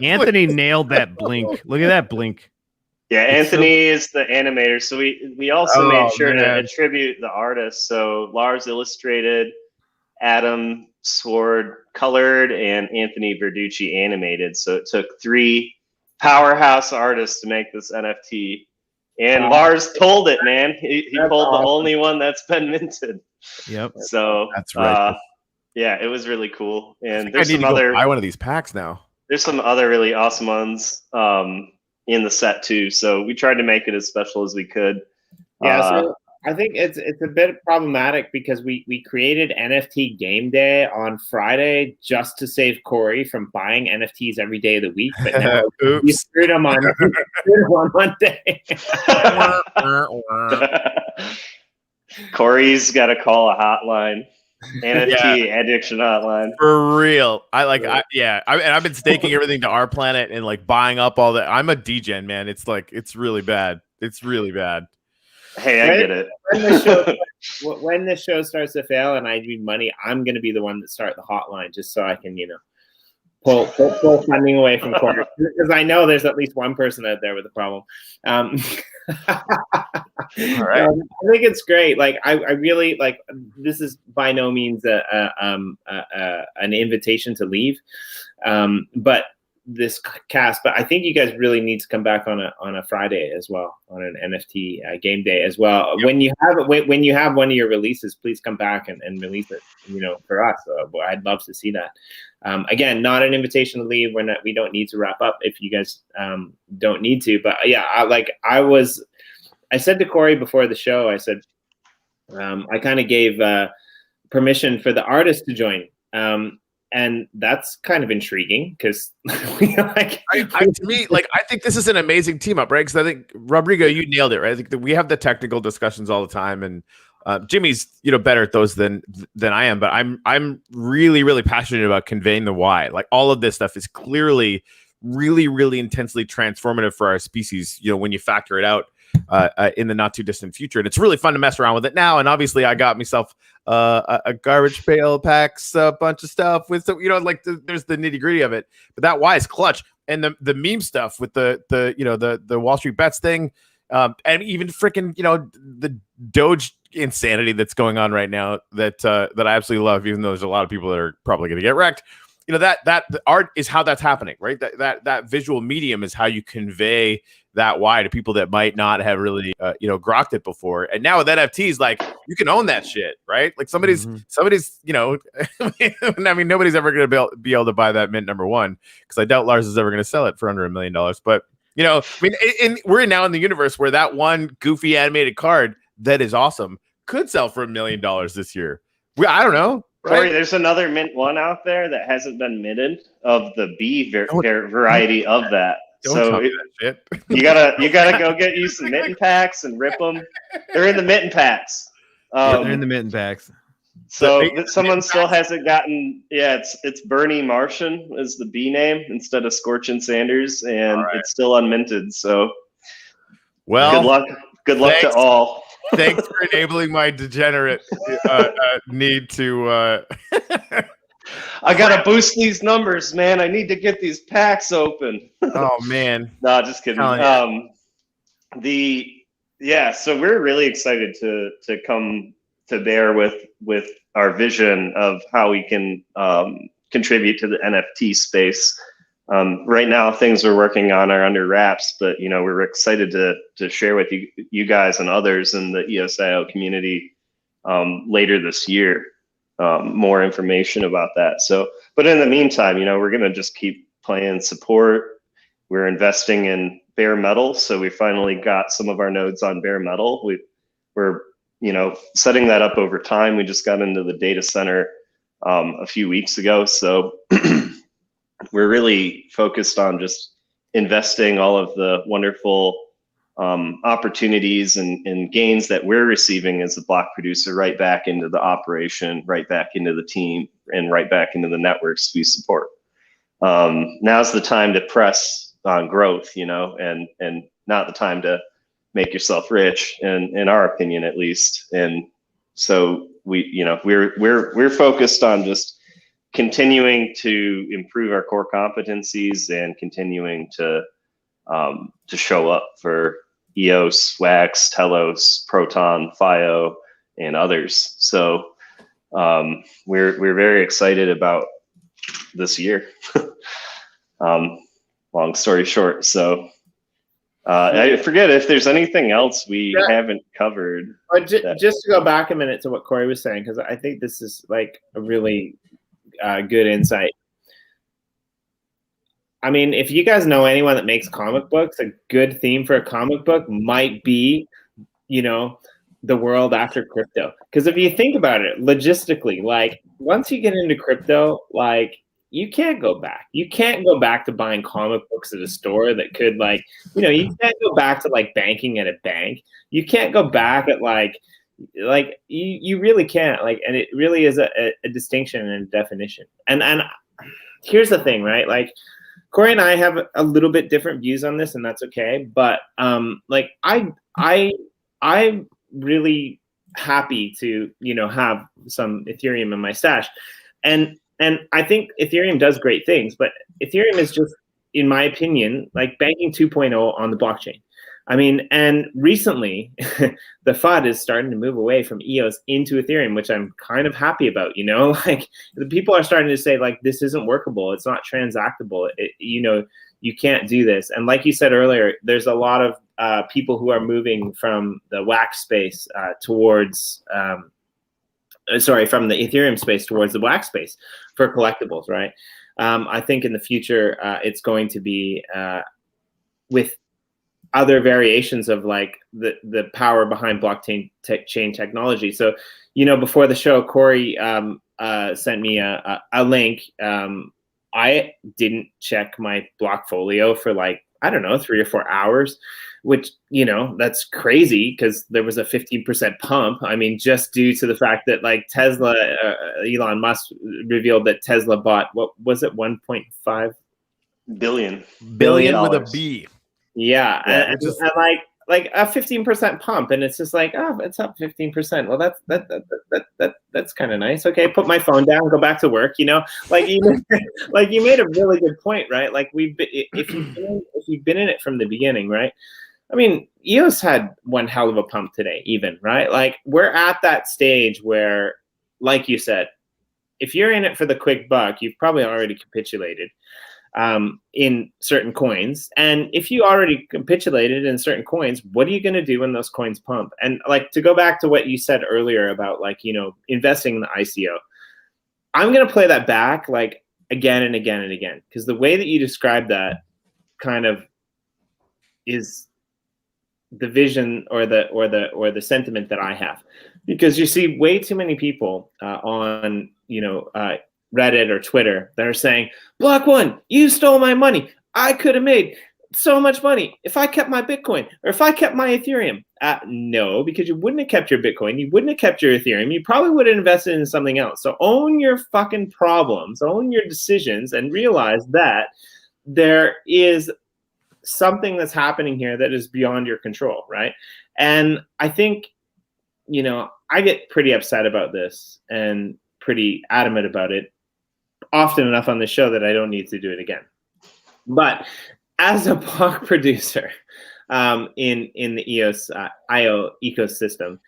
Anthony nailed that blink. Look at that blink. Yeah, Anthony is the animator. So we also made sure to attribute the artist. So Lars illustrated, Adam Sword colored, and Anthony Verducci animated. So it took 3 powerhouse artists to make this NFT. And Lars told it, man. He pulled the only one that's been minted. Yep. So that's right. Yeah, it was really cool. And there's some other buy one of these packs now. There's some other really awesome ones in the set too. So we tried to make it as special as we could. Yeah, so I think it's a bit problematic because we created NFT Game Day on Friday just to save Corey from buying NFTs every day of the week. But now we screwed him on Monday. Corey's got to call a hotline. NFT addiction hotline. For real. I've been staking everything to our planet and like buying up all that. I'm a degen, man. It's like it's really bad. It's really bad. Hey, I get it. When the show starts to fail and I need money, I'm going to be the one that start the hotline just so I can, pull funding away from Corey, because I know there's at least one person out there with a problem. All right. I think it's great. Like I really like. This is by no means an invitation to leave, but this cast. But I think you guys really need to come back on a Friday as well, on an NFT game day as well. Yep. When you have one of your releases, please come back and release it. For us, I'd love to see that. Again, not an invitation to leave. We don't need to wrap up if you guys don't need to. But yeah, I said to Corey before the show, I said, I kind of gave permission for the artists to join. And that's kind of intriguing because I think this is an amazing team up, right? Because I think, Rodrigo, you nailed it, right? I think that we have the technical discussions all the time, and Jimmy's better at those than I am, but I'm really, really passionate about conveying the why. Like, all of this stuff is clearly really, really intensely transformative for our species, when you factor it out in the not too distant future. And it's really fun to mess around with it now. And obviously I got myself a garbage pail packs, a bunch of stuff with some, there's the nitty gritty of it, but that why is clutch. And the meme stuff with the Wall Street Bets thing, and even freaking, the Doge insanity that's going on right now that I absolutely love, even though there's a lot of people that are probably going to get wrecked. That the art is how that's happening, right? That visual medium is how you convey that why to people that might not have really, grokked it before. And now with NFTs, like, you can own that shit, right? Like somebody's, I mean, nobody's ever going to be able to buy that mint number one, because I doubt Lars is ever going to sell it for under $1 million. But, we're now in the universe where that one goofy animated card that is awesome could sell for $1 million this year. I don't know. Right? Corey, there's another mint one out there that hasn't been minted of the B variety of that. So that you gotta go get you some mitten packs and rip them. They're in the mitten packs. They're in the mitten packs. So someone still hasn't gotten. Yeah, it's Bernie Martian is the B name instead of Scorchin' Sanders, and it's still unminted. So, well, good luck to all. Thanks for enabling my degenerate need to. I gotta boost these numbers, man. I need to get these packs open. Oh man! No, just kidding. So we're really excited to come to bear with our vision of how we can contribute to the NFT space. Right now, things we're working on are under wraps, but we're excited to share with you guys and others in the EOSIO community later this year more information about that. So, but in the meantime, we're gonna just keep playing support. We're investing in bare metal, so we finally got some of our nodes on bare metal. We're setting that up over time. We just got into the data center a few weeks ago, so. We're really focused on just investing all of the wonderful opportunities and gains that we're receiving as a block producer right back into the operation, right back into the team, and right back into the networks we support. Now's the time to press on growth, and not the time to make yourself rich, in our opinion, at least. And so we're focused on just continuing to improve our core competencies and continuing to show up for EOS, Wax, Telos, Proton, FIO, and others. So we're very excited about this year. Long story short. So I forget if there's anything else we haven't covered. Just to go back a minute to what Corey was saying, because I think this is like a really good insight. I mean, if you guys know anyone that makes comic books, a good theme for a comic book might be, the world after crypto. Because if you think about it logistically, like once you get into crypto, like you can't go back. You can't go back to buying comic books at a store that could you can't go back to like banking at a bank. You can't go back at like you really can't, and it really is a distinction and a definition. And here's the thing, right? Like Corey and I have a little bit different views on this, and that's okay. But I'm really happy to have some Ethereum in my stash, and I think Ethereum does great things, but Ethereum is just, in my opinion, like banking 2.0 on the blockchain. I mean, and recently the FUD is starting to move away from EOS into Ethereum, which I'm kind of happy about, like the people are starting to say like, this isn't workable. It's not transactable. You can't do this. And like you said earlier, there's a lot of people who are moving from the wax space towards, from the Ethereum space towards the wax space for collectibles, right? I think in the future, it's going to be with other variations of like the power behind blockchain chain technology. So, before the show, Corey sent me a link. I didn't check my Blockfolio for like, I don't know, 3 or 4 hours, which, that's crazy because there was a 15% pump. I mean, just due to the fact that like Tesla, Elon Musk revealed that Tesla bought, what was it, 1.5 billion with a B. Yeah, and like a 15% pump, and it's just like, oh, it's up 15%. Well, that's kind of nice. Okay, put my phone down, go back to work. Like you made a really good point, right? Like if you've been in it from the beginning, right? I mean, EOS had one hell of a pump today, even, right? Like we're at that stage where, like you said, if you're in it for the quick buck, you've probably already capitulated. In certain coins, and if you already capitulated in certain coins, what are you going to do when those coins pump? And like to go back to what you said earlier about like investing in the ICO, I'm going to play that back like again and again and again, because the way that you describe that kind of is the vision or the sentiment that I have, because you see way too many people on Reddit or Twitter that are saying, Block One, you stole my money. I could have made so much money if I kept my Bitcoin or if I kept my Ethereum. No, because you wouldn't have kept your Bitcoin. You wouldn't have kept your Ethereum. You probably would have invested in something else. So own your fucking problems, own your decisions, and realize that there is something that's happening here that is beyond your control, right? And I think, I get pretty upset about this and pretty adamant about it often enough on the show that I don't need to do it again. But as a block producer in the EOSIO ecosystem,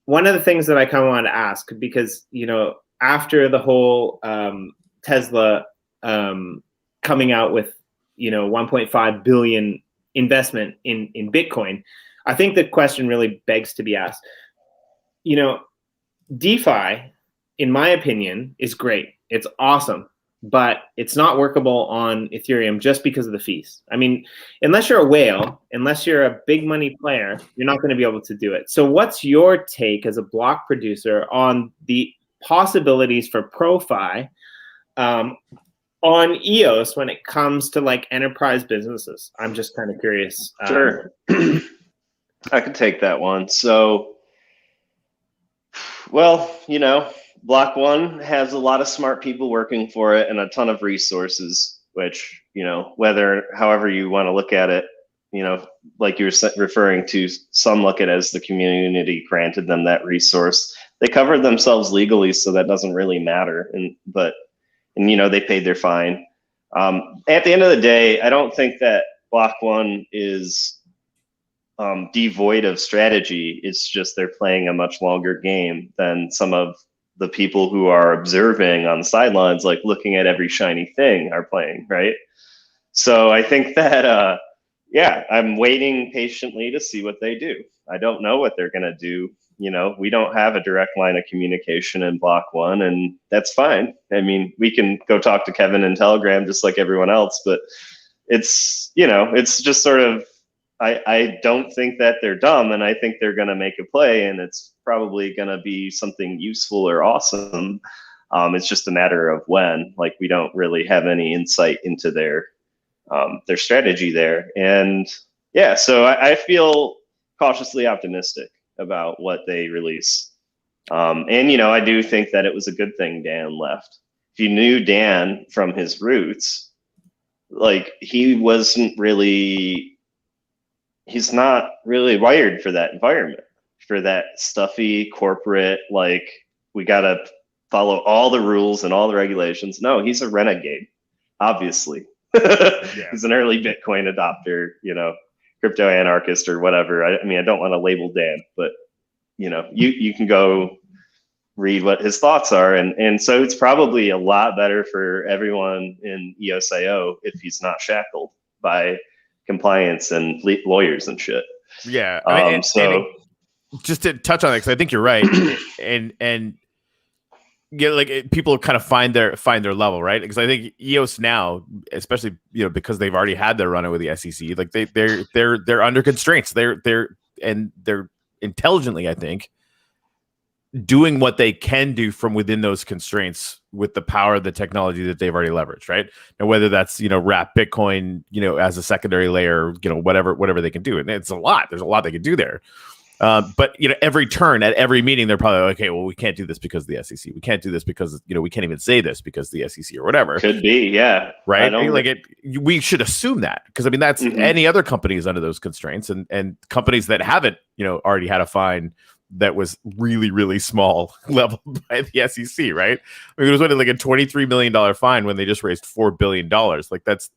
one of the things that I kind of wanted to ask, because after the whole Tesla coming out with 1.5 billion investment in Bitcoin, I think the question really begs to be asked. DeFi, in my opinion, is great. It's awesome, but it's not workable on Ethereum just because of the fees. I mean, unless you're a whale, unless you're a big money player, you're not going to be able to do it. So what's your take as a block producer on the possibilities for ProFi on EOS when it comes to like enterprise businesses? I'm just kind of curious. Sure. I could take that one. So, well, Block One has a lot of smart people working for it and a ton of resources, which, however you want to look at it, like you were referring to, some look at it as the community granted them that resource. They covered themselves legally, so that doesn't really matter. But they paid their fine. At the end of the day, I don't think that Block One is devoid of strategy. It's just they're playing a much longer game than some of the people who are observing on the sidelines, like looking at every shiny thing, are playing, right? So I think that, I'm waiting patiently to see what they do. I don't know what they're going to do. We don't have a direct line of communication in Block One, and that's fine. I mean, we can go talk to Kevin in Telegram just like everyone else, but it's just sort of, I don't think that they're dumb, and I think they're going to make a play, and it's probably going to be something useful or awesome. It's just a matter of when. Like, we don't really have any insight into their strategy there. And so I feel cautiously optimistic about what they release. And I do think that it was a good thing Dan left. If you knew Dan from his roots, like, he's not really wired for that environment, for that stuffy corporate, like, we got to follow all the rules and all the regulations. No, he's a renegade, obviously. He's an early Bitcoin adopter, crypto anarchist or whatever. I mean, I don't want to label Dan, but you know, you can go read what his thoughts are, and so it's probably a lot better for everyone in EOSIO if he's not shackled by compliance and lawyers and shit. Yeah, I mean, so just to touch on it, because I think you're right, and yeah, like people kind of find their level, right? Because I think EOS now, especially because they've already had their run-in with the SEC, like they're under constraints. They're intelligently, I think, doing what they can do from within those constraints with the power of the technology that they've already leveraged, right? And whether that's wrap Bitcoin as a secondary layer, whatever they can do, and it's a lot. There's a lot they can do there. But every turn at every meeting, they're probably like, okay, well, we can't do this because of the SEC. We can't do this because we can't even say this because of the SEC or whatever. Could be, yeah, right. We should assume that, because I mean that's any other company is under those constraints, and companies that haven't already had a fine that was really, really small level by the SEC, right? I mean, it was like a $23 million fine when they just raised $4 billion. Like that's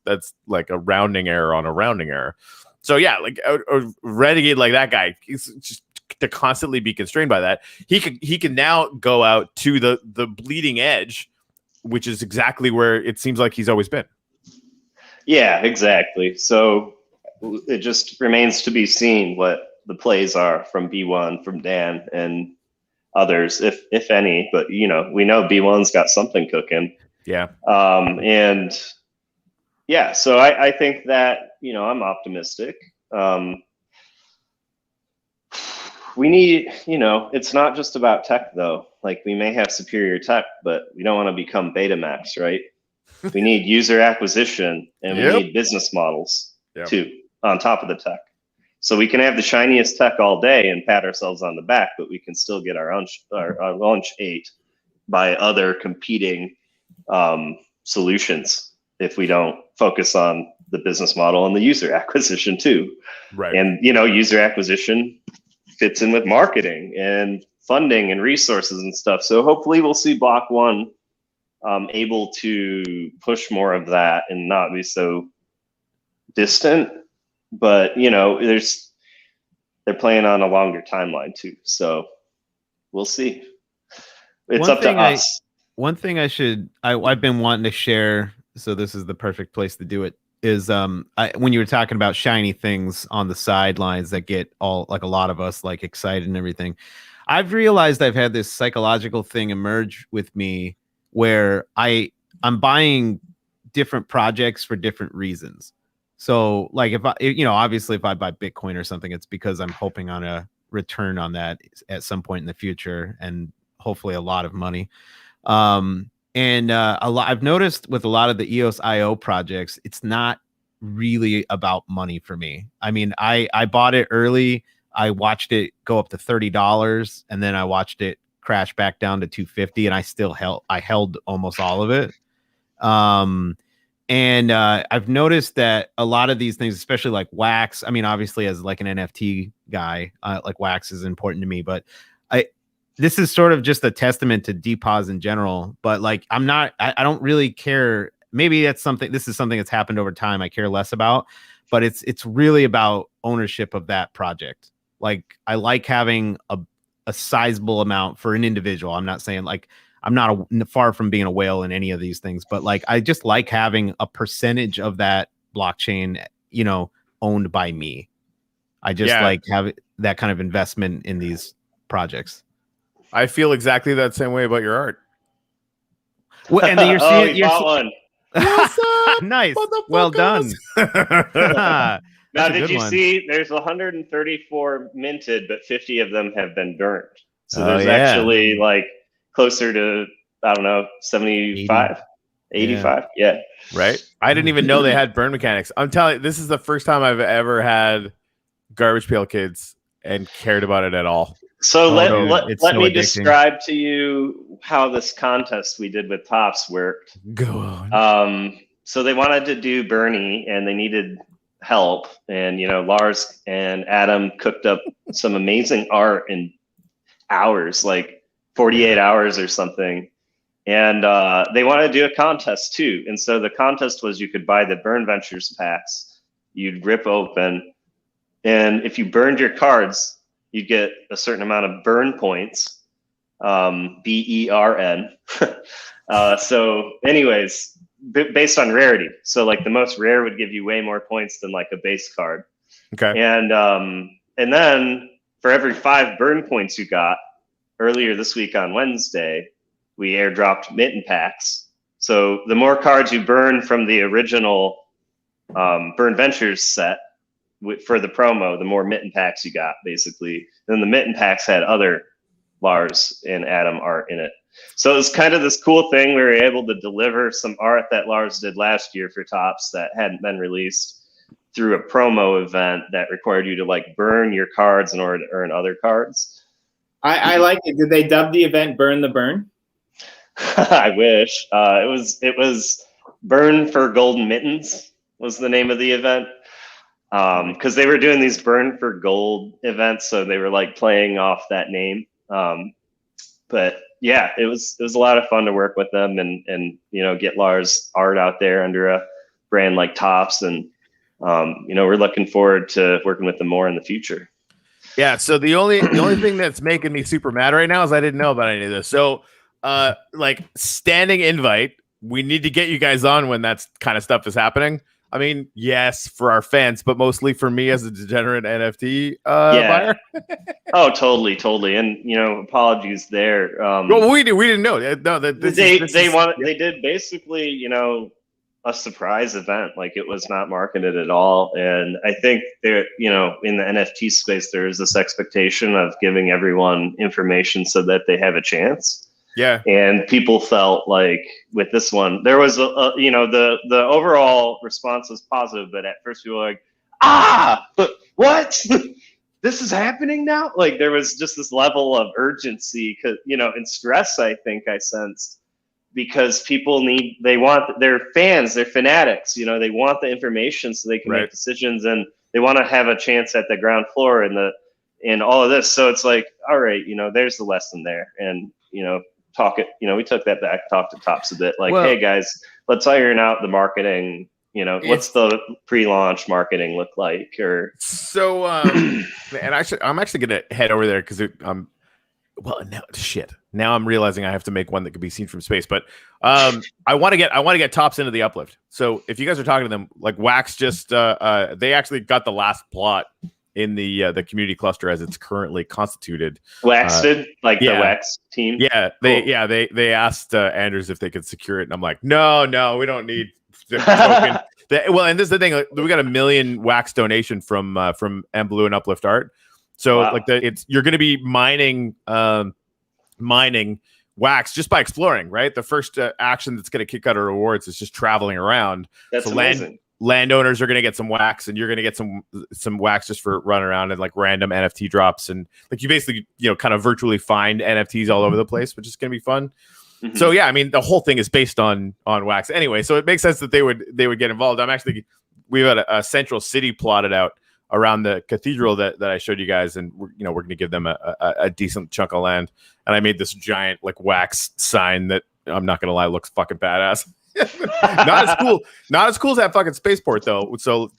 like a rounding error on a rounding error. So yeah, like a renegade like that guy, he's just to constantly be constrained by that. He can now go out to the bleeding edge, which is exactly where it seems like he's always been. Yeah, exactly. So it just remains to be seen what the plays are from B1, from Dan and others, if any. But we know B1's got something cooking. Yeah. And yeah, so I think that I'm optimistic. We need, it's not just about tech though. Like we may have superior tech, but we don't want to become Betamax, right? We need user acquisition and we need business models too on top of the tech. So we can have the shiniest tech all day and pat ourselves on the back, but we can still get our lunch ate by other competing solutions if we don't focus on the business model and the user acquisition too. Right. And user acquisition fits in with marketing and funding and resources and stuff. So hopefully we'll see Block One able to push more of that and not be so distant. But they're playing on a longer timeline too. So we'll see. It's up to us. One thing I've been wanting to share, so this is the perfect place to do it, is when you were talking about shiny things on the sidelines that get all, like a lot of us, like excited and everything. I've realized I've had this psychological thing emerge with me where I'm buying different projects for different reasons. So like if I, obviously if I buy Bitcoin or something, it's because I'm hoping on a return on that at some point in the future, and hopefully a lot of money. I've noticed with a lot of the EOSIO projects, it's not really about money for me. I mean, I bought it early. I watched it go up to $30, and then I watched it crash back down to $250, and I held almost all of it. And I've noticed that a lot of these things, especially like Wax, I mean, obviously as like an NFT guy, like Wax is important to me, but this is sort of just a testament to DPOS in general. But like, I don't really care. Maybe this is something that's happened over time I care less about, but it's really about ownership of that project. Like I like having a sizable amount for an individual. I'm not saying like, I'm not far from being a whale in any of these things, but like, I just like having a percentage of that blockchain, owned by me. I just like have that kind of investment in these projects. I feel exactly that same way about your art. Well, and then you're seeing, you bought one. Nice. Well done. Now, did you see there's 134 minted, but 50 of them have been burnt. So there's actually like closer to, I don't know, 75, 85. Yeah. Right. I didn't even know they had burn mechanics. I'm telling you, this is the first time I've ever had Garbage Pail Kids and cared about it at all. So let me describe to you how this contest we did with Tops worked. Go on. So they wanted to do Bernie and they needed help. And, Lars and Adam cooked up some amazing art in hours, like 48 hours or something. And they wanted to do a contest too. And so the contest was you could buy the Burn Ventures packs. You'd rip open and if you burned your cards, you get a certain amount of burn points, BERN. So anyways, based on rarity. So like the most rare would give you way more points than like a base card. Okay. And then for every 5 burn points you got, earlier this week on Wednesday, we airdropped mitten packs. So the more cards you burn from the original Burn Ventures set for the promo, the more mitten packs you got, basically. Then the mitten packs had other Lars and Adam art in it. So it was kind of this cool thing. We were able to deliver some art that Lars did last year for Topps that hadn't been released through a promo event that required you to like burn your cards in order to earn other cards. I like it. Did they dub the event "Burn the Burn"? I wish. It was Burn for Golden Mittens was the name of the event. Because they were doing these Burn for Gold events, so they were like playing off that name. But yeah, it was a lot of fun to work with them and get Lars art out there under a brand like Topps, and we're looking forward to working with them more in the future. Yeah, so the only thing that's making me super mad right now is I didn't know about any of this. So like standing invite, we need to get you guys on when that kind of stuff is happening. I mean, yes, for our fans, but mostly for me as a degenerate NFT buyer. Oh, totally. And apologies there. Well, we didn't know. No, they did basically, a surprise event. Like it was not marketed at all. And I think there, in the NFT space, there is this expectation of giving everyone information so that they have a chance. Yeah. And people felt like with this one, there was the overall response was positive, but at first people were like, what? This is happening now? Like there was just this level of urgency, and stress, I think I sensed, because people they're fans, they're fanatics, they want the information so they can make decisions, and they want to have a chance at the ground floor and all of this. So it's like, all right, there's the lesson there. And, we took that back, talked to Topps a bit, like, hey guys, let's iron out the marketing. What's the pre-launch marketing look like? Or so, and I'm actually gonna head over there because now I'm realizing I have to make one that could be seen from space. But I want to get Topps into the uplift. So if you guys are talking to them, like Wax just they actually got the last plot in the community cluster as it's currently constituted. Wax did the Wax team. Yeah, they asked Anders if they could secure it, and I'm like, no, we don't need the token. And this is the thing, we got 1 million Wax donation from M Blue and Uplift Art. So you're going to be mining Wax just by exploring, right? The first action that's going to kick out our rewards is just traveling around. That's amazing. Landowners are going to get some Wax, and you're going to get some Wax just for running around and like random NFT drops, and like you basically kind of virtually find NFTs all over the place, which is going to be fun. Mm-hmm. So yeah, I mean the whole thing is based on Wax anyway, so it makes sense that they would get involved. We've got a central city plotted out around the cathedral that I showed you guys, and we're going to give them a decent chunk of land. And I made this giant like Wax sign that I'm not going to lie looks fucking badass. not as cool as that fucking spaceport though. So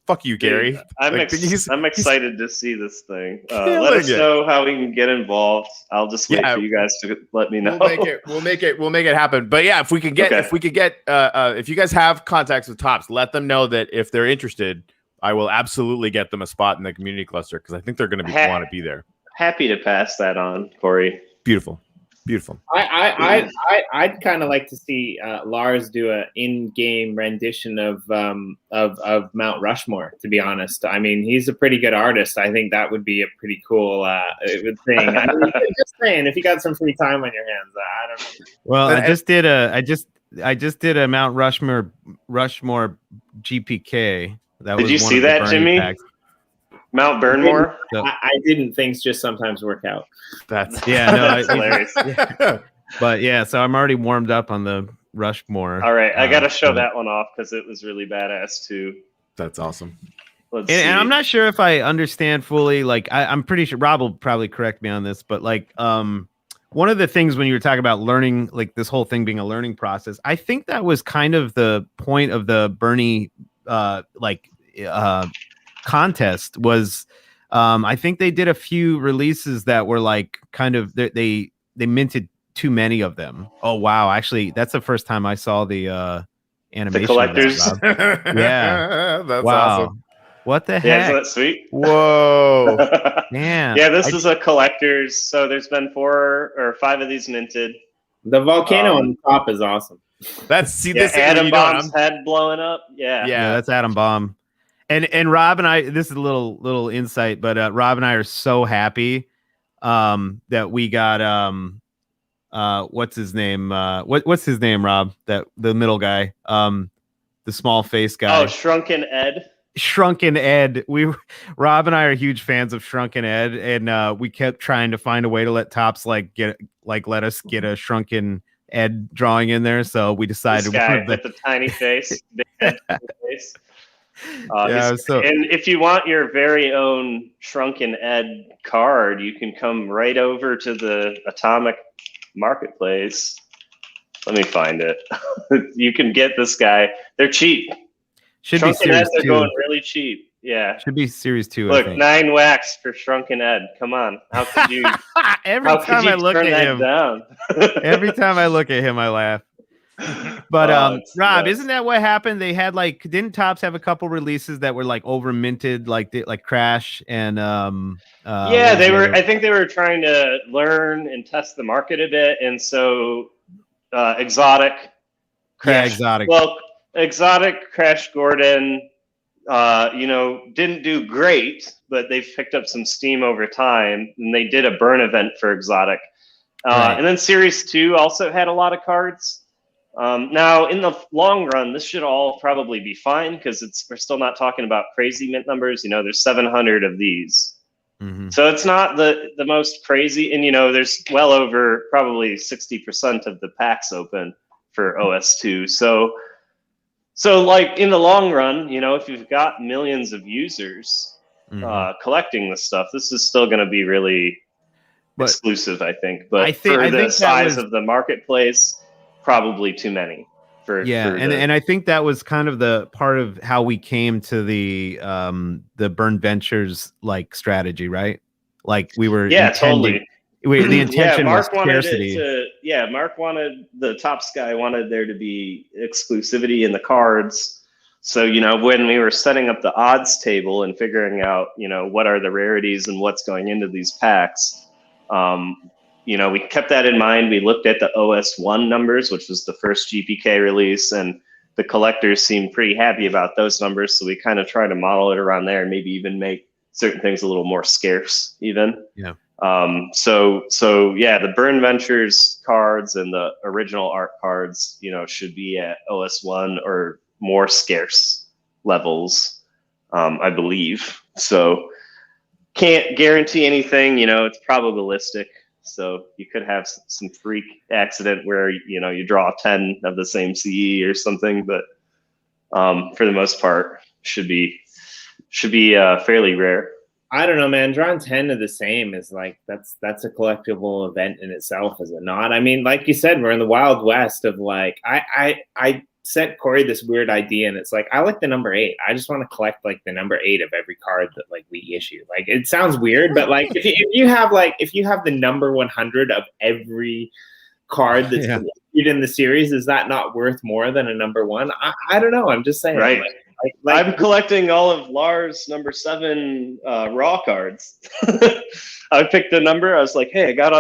fuck you, Gary. I'm excited to see this thing. Let us know how we can get involved. I'll just wait for you guys to let me know. We'll make it happen. But yeah, if you guys have contacts with Topps, let them know that if they're interested, I will absolutely get them a spot in the community cluster because I think they're going to want to be there. Happy to pass that on, Corey. Beautiful. I'd kind of like to see Lars do an in-game rendition of Mount Rushmore. To be honest, I mean he's a pretty good artist. I think that would be a pretty cool thing. I mean, just saying, if you got some free time on your hands, I don't know. Well, I just did a Mount Rushmore GPK. Did you see that, Jimmy? Packs. Mount Burnmore? I didn't. Things just sometimes work out. That's hilarious. But yeah, so I'm already warmed up on the Rushmore. All right, I got to show that one off because it was really badass too. That's awesome. And I'm not sure if I understand fully. Like, I'm pretty sure Rob will probably correct me on this, but like, one of the things when you were talking about learning, like this whole thing being a learning process, I think that was kind of the point of the Bernie, contest was, I think they did a few releases that were like kind of they minted too many of them. Oh wow, actually that's the first time I saw the animation. The collectors. Of that, Rob. Yeah, That's wow. awesome. What the Yeah, heck? isn't that sweet? Whoa. Man. Yeah, this is a collector's. So there's been 4 or 5 of these minted. The volcano on the top is awesome. That's Yeah, Atom Bomb's head blowing up. Yeah. Yeah, that's Atom Bomb. And Rob and I, this is a little insight, but Rob and I are so happy that we got what's his name? What's his name, Rob? That the middle guy, the small face guy. Oh, Shrunken Ed. Shrunken Ed. Rob and I are huge fans of Shrunken Ed, and we kept trying to find a way to let Topps let us get a Shrunken Ed drawing in there. So we decided This guy with the tiny face, big head face. And if you want your very own Shrunken Ed card, you can come right over to the Atomic Marketplace. Let me find it. You can get this guy. They're cheap. Should Shrunken be Series Eds are 2. going really cheap. Yeah. Should be Series 2. Look, I think. 9 wax for Shrunken Ed. Come on. How could you? Every time I look at him, down? every time I look at him, I laugh. But Rob, nuts. isn't that what happened? They had didn't Topps have a couple releases that were like over minted, like Crash and yeah, they were. I think they were trying to learn and test the market a bit, and so Exotic, Crash, yeah, Exotic. Well, Exotic, Crash Gordon, didn't do great, but they've picked up some steam over time, and they did a burn event for Exotic, Right. And then Series 2 also had a lot of cards. Now, in the long run, this should all probably be fine because we're still not talking about crazy mint numbers. There's 700 of these. Mm-hmm. So it's not the most crazy. And, there's well over probably 60% of the packs open for OS2. So like in the long run, if you've got millions of users collecting this stuff, this is still going to be really exclusive, I think. But for the size of the marketplace, probably too many. And I think that was kind of the part of how we came to the Burn Ventures strategy, right? Like we were totally. The intention was Mark wanted scarcity. Mark wanted the Topps guy wanted there to be exclusivity in the cards. So when we were setting up the odds table and figuring out what are the rarities and what's going into these packs. We kept that in mind. We looked at the OS1 numbers, which was the first GPK release, and the collectors seemed pretty happy about those numbers. So we kind of try to model it around there and maybe even make certain things a little more scarce even. Yeah. So the Burn Ventures cards and the original art cards, should be at OS1 or more scarce levels, I believe. So can't guarantee anything, it's probabilistic. So you could have some freak accident where, you draw 10 of the same CE or something, but for the most part should be fairly rare. I don't know, man. Drawing 10 of the same is that's a collectible event in itself, is it not? I mean, like you said, we're in the Wild West of I sent Corey this weird idea, and it's I like the number 8. I just want to collect the number 8 of every card that we issue. It sounds weird, but if you have the number 100 of every card that's issued in the series, is that not worth more than a number 1? I don't know. I'm just saying. Right. I'm collecting all of Lars number 7 raw cards. I picked a number. I was like, hey, I got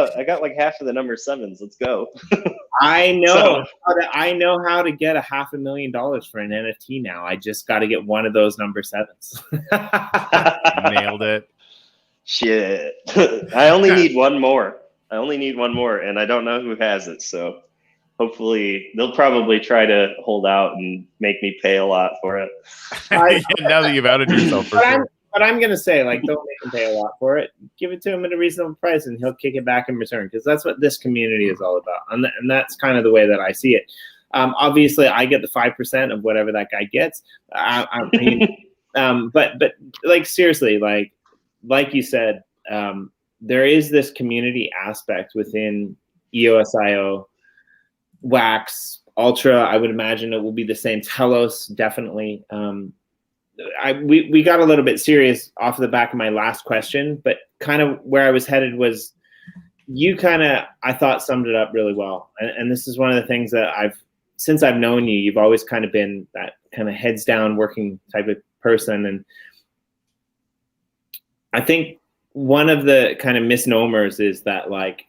half of the number 7s. Let's go. I know how to get $500,000 for an NFT now. I just got to get one of those number 7s. Nailed it. Shit. I only need one more. And I don't know who has it. So hopefully they'll probably try to hold out and make me pay a lot for it. Now that you've outed yourself, for sure. But I'm going to say, don't make him pay a lot for it. Give it to him at a reasonable price, and he'll kick it back in return, because that's what this community is all about. And that's kind of the way that I see it. Obviously, I get the 5% of whatever that guy gets. But seriously, like you said, there is this community aspect within EOSIO, Wax, Ultra. I would imagine it will be the same. Telos, definitely. we got a little bit serious off the back of my last question, but kind of where I was headed was you I thought summed it up really well. And this is one of the things that since I've known you, you've always kind of been that kind of heads down working type of person. And I think one of the kind of misnomers is that like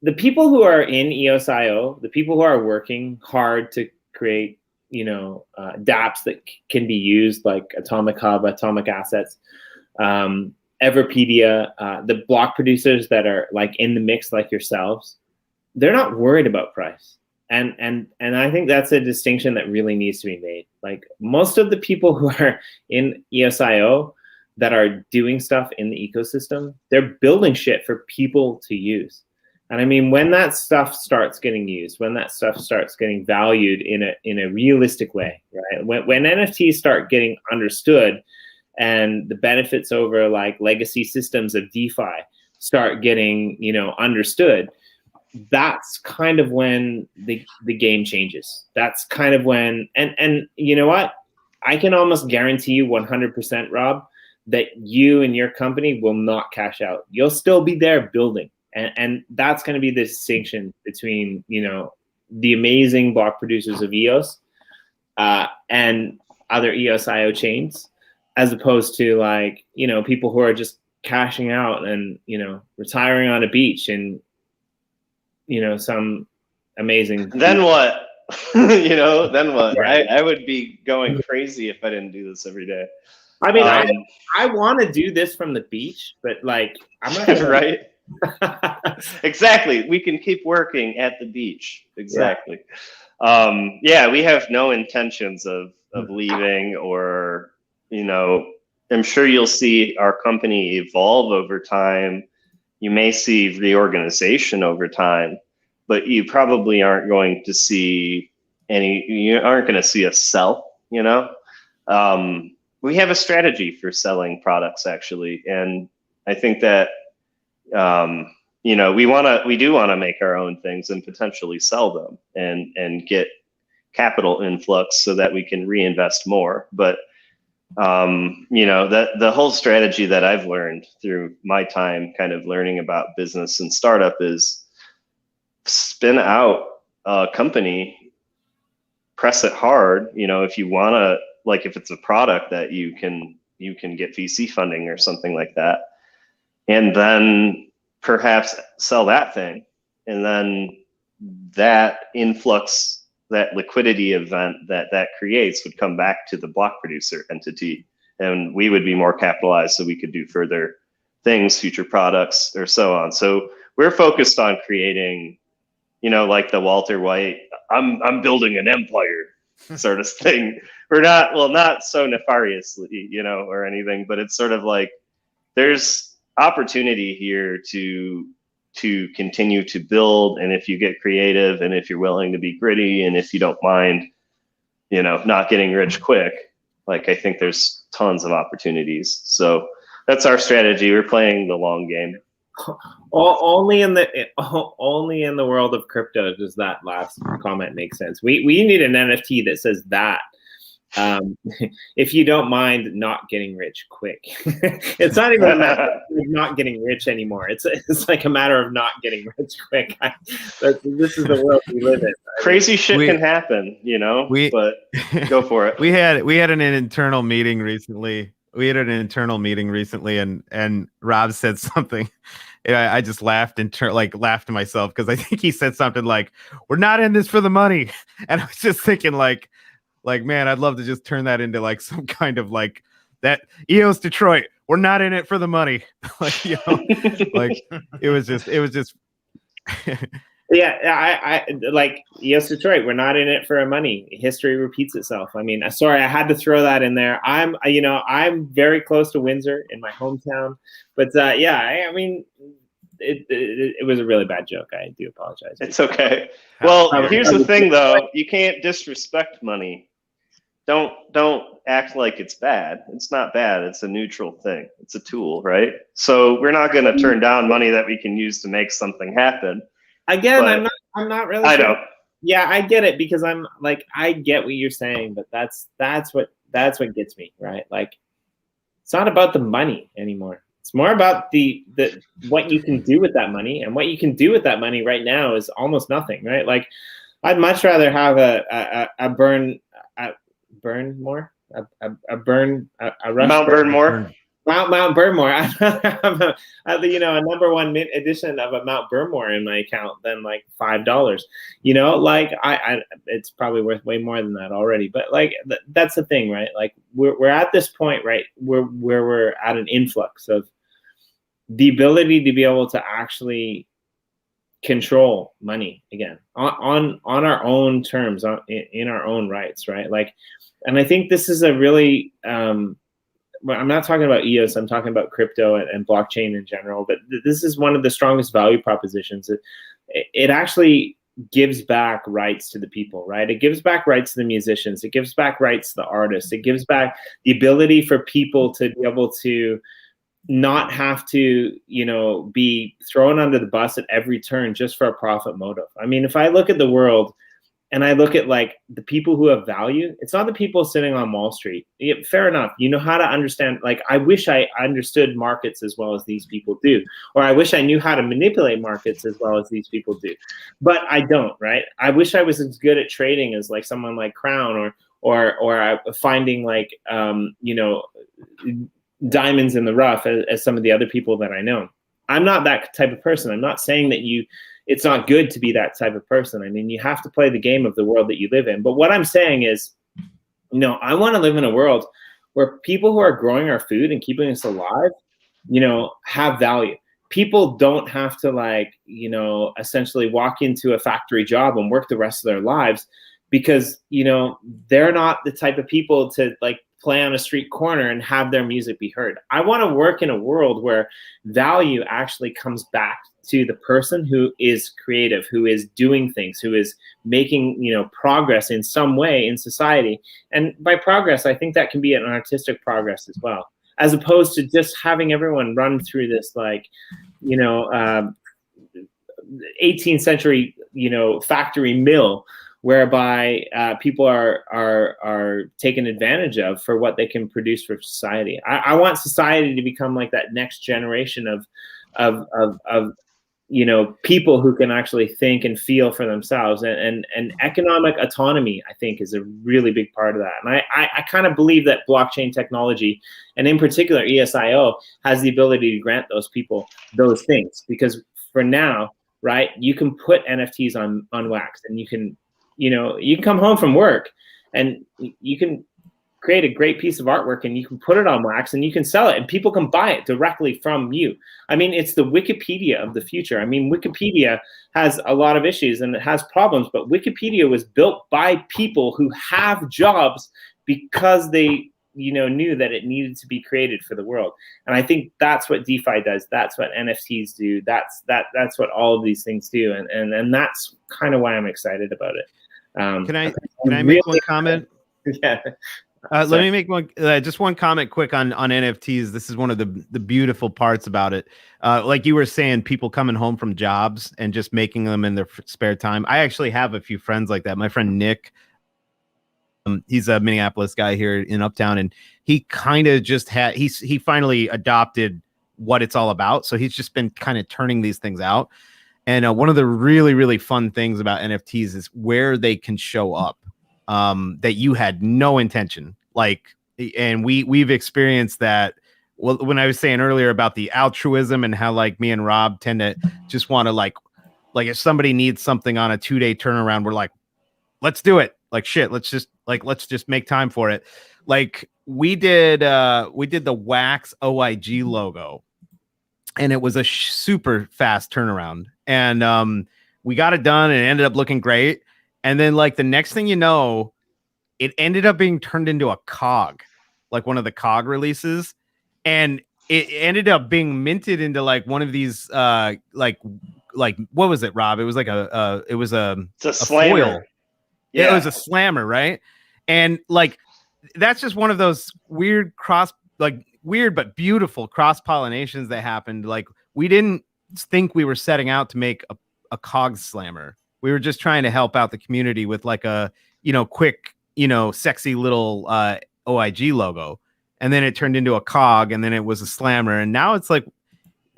the people who are in EOSIO, the people who are working hard to create, dApps that can be used like Atomic Hub, Atomic Assets, Everpedia, the block producers that are like in the mix like yourselves, they're not worried about price. And I think that's a distinction that really needs to be made. Like most of the people who are in EOSIO that are doing stuff in the ecosystem, they're building shit for people to use. And I mean, when that stuff starts getting used, when that stuff starts getting valued in a realistic way, right? When NFTs start getting understood and the benefits over like legacy systems of DeFi start getting, understood, that's kind of when the game changes. That's kind of when, and you know what? I can almost guarantee you 100%, Rob, that you and your company will not cash out. You'll still be there building. And that's going to be the distinction between, the amazing block producers of EOS and other EOSIO chains, as opposed to like, people who are just cashing out and, retiring on a beach and, some amazing. Then what? Then what? Right. I would be going crazy if I didn't do this every day. I mean, I want to do this from the beach, but like, I'm not gonna right. Exactly. We can keep working at the beach. Exactly. Yeah, we have no intentions of leaving or, I'm sure you'll see our company evolve over time. You may see reorganization over time, but you probably aren't going to see you aren't going to see us sell, we have a strategy for selling products actually. And I think that, we do want to make our own things and potentially sell them and get capital influx so that we can reinvest more. But, the whole strategy that I've learned through my time kind of learning about business and startup is spin out a company, press it hard. If you want to, like, if it's a product that you can get VC funding or something like that, and then perhaps sell that thing. And then that influx, that liquidity event that creates would come back to the block producer entity. And we would be more capitalized so we could do further things, future products, or so on. So we're focused on creating, like the Walter White, I'm building an empire sort of thing. We're not so nefariously, or anything, but it's sort of like there's opportunity here to continue to build. And if you get creative and if you're willing to be gritty and if you don't mind, not getting rich quick, like I think there's tons of opportunities. So that's our strategy. We're playing the long game. Only in the world of crypto does that last comment make sense. We need an NFT that says that. If you don't mind not getting rich quick. It's not even a matter of not getting rich anymore. It's like a matter of not getting rich quick. This is the world we live in. Crazy shit can happen, but go for it. We had an internal meeting recently. And Rob said something. I just laughed laughed to myself because I think he said something like, "We're not in this for the money," and I was just thinking like, man, I'd love to just turn that into like some kind of like that EOS Detroit. We're not in it for the money. Like it was just. Yeah, I like EOS Detroit. We're not in it for money. History repeats itself. I mean, sorry, I had to throw that in there. I'm very close to Windsor in my hometown, but I mean, it was a really bad joke. I do apologize. It's okay. Well, here's the thing though. You can't disrespect money. Don't act like it's bad. It's not bad. It's a neutral thing. It's a tool, right? So we're not going to turn down money that we can use to make something happen. Again, I'm not really. I know. Yeah, I get it because I'm like, I get what you're saying, but that's that's what gets me, right? Like, it's not about the money anymore. It's more about the what you can do with that money, and what you can do with that money right now is almost nothing, right? Like, I'd much rather have a Mount Burnmore. Mount Burnmore. I'd rather have a number one mint edition of a Mount Burnmore in my account than like $5. Like it's probably worth way more than that already. But like that's the thing, right? Like we're at this point, right, where we're at an influx of the ability to be able to actually control money again on our own terms, in our own rights, right? Like, and I think this is a really I'm not talking about EOS, I'm talking about crypto and blockchain in general, but this is one of the strongest value propositions. It actually gives back rights to the people, right? It gives back rights to the musicians. It gives back rights to the artists. It gives back the ability for people to be able to not have to, be thrown under the bus at every turn just for a profit motive. I mean, if I look at the world and I look at like the people who have value, it's not the people sitting on Wall Street. Yeah, fair enough. You know how to understand, like, I wish I understood markets as well as these people do, or I wish I knew how to manipulate markets as well as these people do, but I don't, right? I wish I was as good at trading as like someone like Crown or finding like, diamonds in the rough as some of the other people that I know. I'm not that type of person. I'm not saying that it's not good to be that type of person. I mean, you have to play the game of the world that you live in. But what I'm saying is, I want to live in a world where people who are growing our food and keeping us alive, have value. People don't have to essentially walk into a factory job and work the rest of their lives because, they're not the type of people to like play on a street corner and have their music be heard. I want to work in a world where value actually comes back to the person who is creative, who is doing things, who is making, progress in some way in society. And by progress, I think that can be an artistic progress as well, as opposed to just having everyone run through this 18th century, factory mill, whereby people are taken advantage of for what they can produce for society. I want society to become like that next generation of people who can actually think and feel for themselves, and economic autonomy, I think, is a really big part of that. And I kind of believe that blockchain technology, and in particular EOSIO, has the ability to grant those people those things, because for now, right, you can put NFTs on wax, and you can come home from work and you can create a great piece of artwork and you can put it on wax and you can sell it and people can buy it directly from you. I mean, it's the Wikipedia of the future. I mean, Wikipedia has a lot of issues and it has problems, but Wikipedia was built by people who have jobs because they knew that it needed to be created for the world. And I think that's what DeFi does. That's what NFTs do. That's what all of these things do. And that's kind of why I'm excited about it. Can I make one comment? Yeah. Let me make just one comment quick on NFTs. This is one of the beautiful parts about it. Like you were saying, people coming home from jobs and just making them in their spare time. I actually have a few friends like that. My friend Nick, he's a Minneapolis guy here in Uptown, and he kind of just he finally adopted what it's all about. So he's just been kind of turning these things out. And one of the really, really fun things about NFTs is where they can show up that you had no intention. And we've experienced that. Well, when I was saying earlier about the altruism and how like me and Rob tend to just want to like if somebody needs something on a 2-day turnaround, we're like, let's do it. Like shit, let's just make time for it. Like we did the wax OIG logo, and it was a super fast turnaround. And we got it done and it ended up looking great. And then like the next thing you know, it ended up being turned into a cog, like one of the cog releases. And it ended up being minted into like one of these like what was it, Rob? It was like it's a slammer. Foil. Yeah, it was a slammer, right? And like that's just one of those weird but beautiful cross pollinations that happened. Like we didn't think we were setting out to make a cog slammer. We were just trying to help out the community with like a quick sexy little OIG logo, and then it turned into a cog, and then it was a slammer, and now it's like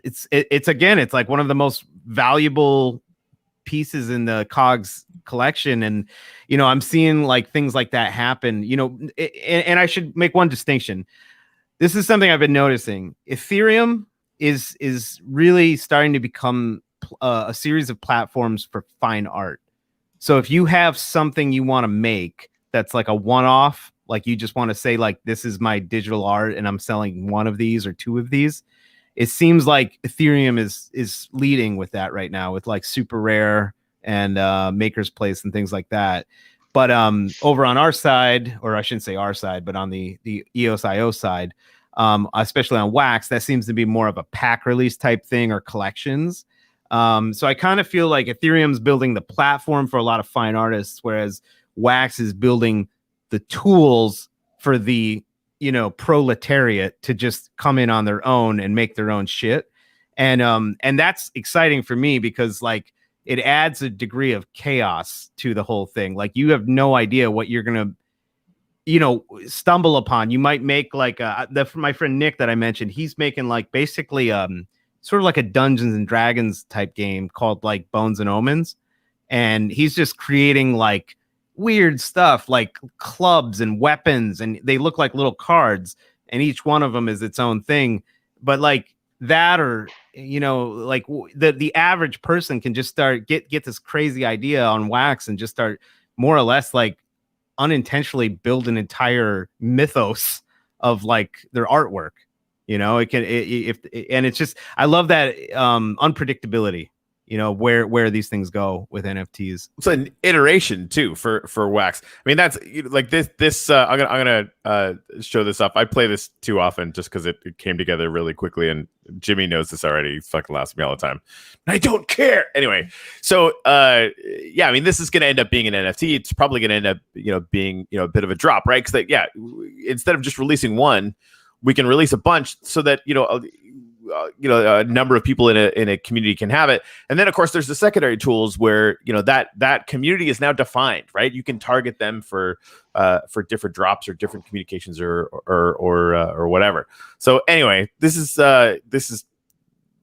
it's again, it's like one of the most valuable pieces in the cogs collection. And I'm seeing like things like that happen, and I should make one distinction. This is something I've been noticing. Ethereum is really starting to become a series of platforms for fine art. So if you have something you want to make that's like a one-off, like you just want to say like, this is my digital art and I'm selling one of these or two of these, it seems like Ethereum is leading with that right now, with like Super Rare and Maker's Place and things like that. But over on our side, or I shouldn't say our side, but on the EOSIO side, especially on Wax, that seems to be more of a pack release type thing or collections. So I kind of feel like Ethereum's building the platform for a lot of fine artists, whereas Wax is building the tools for the proletariat to just come in on their own and make their own shit. And that's exciting for me because like it adds a degree of chaos to the whole thing. Like you have no idea what you're going to, stumble upon. You might make like my friend Nick that I mentioned, he's making like basically sort of like a Dungeons and Dragons type game called like Bones and Omens. And he's just creating like weird stuff like clubs and weapons, and they look like little cards, and each one of them is its own thing. But like that, or like the average person can just start get this crazy idea on Wax and just start more or less like unintentionally build an entire mythos of like their artwork. And it's just, I love that unpredictability, where these things go with NFTs. It's an iteration too for Wax. I mean, that's like this. I'm gonna show this up. I play this too often just because it came together really quickly, and Jimmy knows this already. He fucking laughs at me all the time. I don't care. Anyway, so yeah, I mean, this is gonna end up being an NFT. It's probably gonna end up being a bit of a drop, right? Because instead of just releasing one, we can release a bunch so that a number of people in a community can have it. And then of course there's the secondary tools where that community is now defined, right? You can target them for different drops or different communications or whatever. So anyway, this is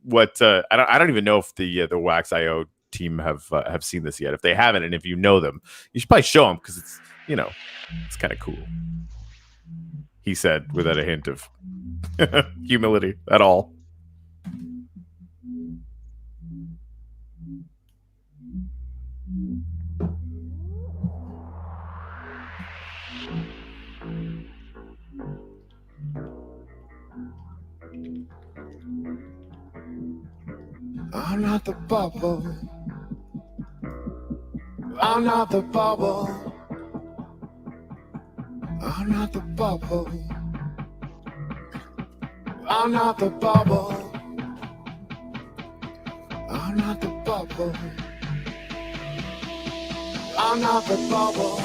what I don't even know if the Wax.io team have seen this yet. If they haven't, and if you know them, you should probably show them, because it's it's kind of cool, he said, without a hint of humility at all. I'm not the bubble. I'm not the bubble. I'm not the bubble. I'm not the bubble. I'm not the bubble. I'm not the bubble.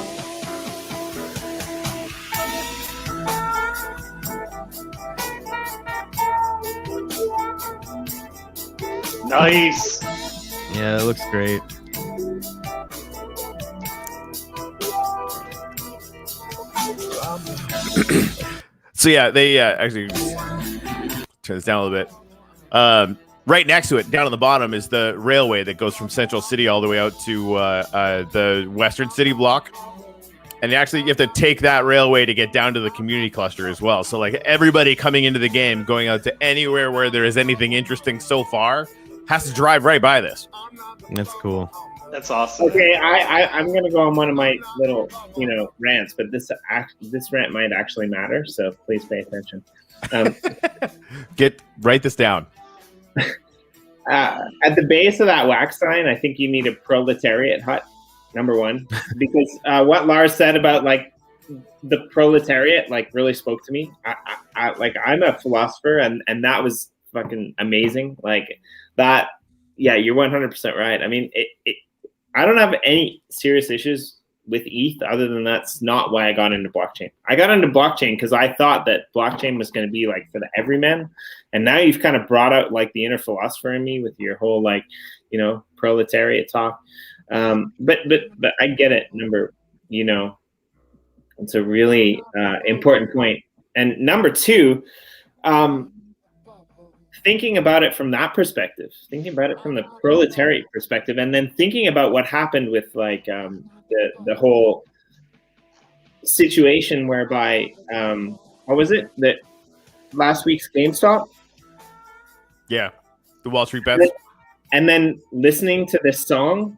Nice. Yeah, it looks great. So yeah, they actually turn this down a little bit. Right next to it, down on the bottom, is the railway that goes from Central City all the way out to the Western City block. And you have to take that railway to get down to the community cluster as well. So like everybody coming into the game, going out to anywhere where there is anything interesting so far, has to drive right by this. That's cool. That's awesome. Okay, I'm gonna go on one of my little rants, but this rant might actually matter, so please pay attention. Write this down. At the base of that Wax sign, I think you need a proletariat hut, number one, because what Lars said about like the proletariat like really spoke to me. I'm a philosopher, and that was fucking amazing. Like that, yeah, you're 100% right. I mean, I don't have any serious issues with ETH other than that's not why I got into blockchain. I got into blockchain because I thought that blockchain was going to be like for the everyman. And now you've kind of brought out like the inner philosopher in me with your whole like, proletariat talk. But I get it. It's a really important point. And number two, thinking about it from that perspective, thinking about it from the proletariat perspective, and then thinking about what happened with like the whole situation whereby what was it that last week's GameStop? Yeah, the Wall Street bets. And then listening to this song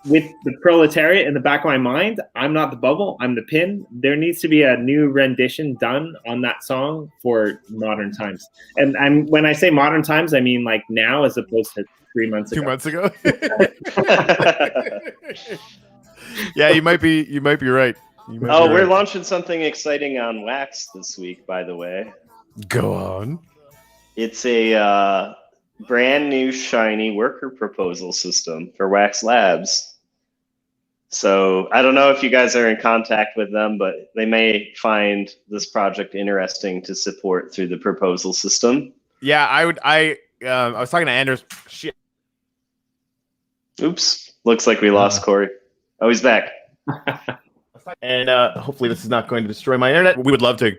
with the proletariat in the back of my mind, I'm not the bubble, I'm the pin. There needs to be a new rendition done on that song for modern times. And when I say modern times, I mean like now as opposed to 3 months ago. 2 months ago. Yeah, you might be right. We're launching something exciting on Wax this week, by the way. Go on. It's a brand new shiny worker proposal system for Wax Labs. So I don't know if you guys are in contact with them, but they may find this project interesting to support through the proposal system. Yeah, I would. I was talking to Anders. Shit. Oops. Looks like we lost Corey. Oh, he's back. And hopefully this is not going to destroy my internet. We would love to.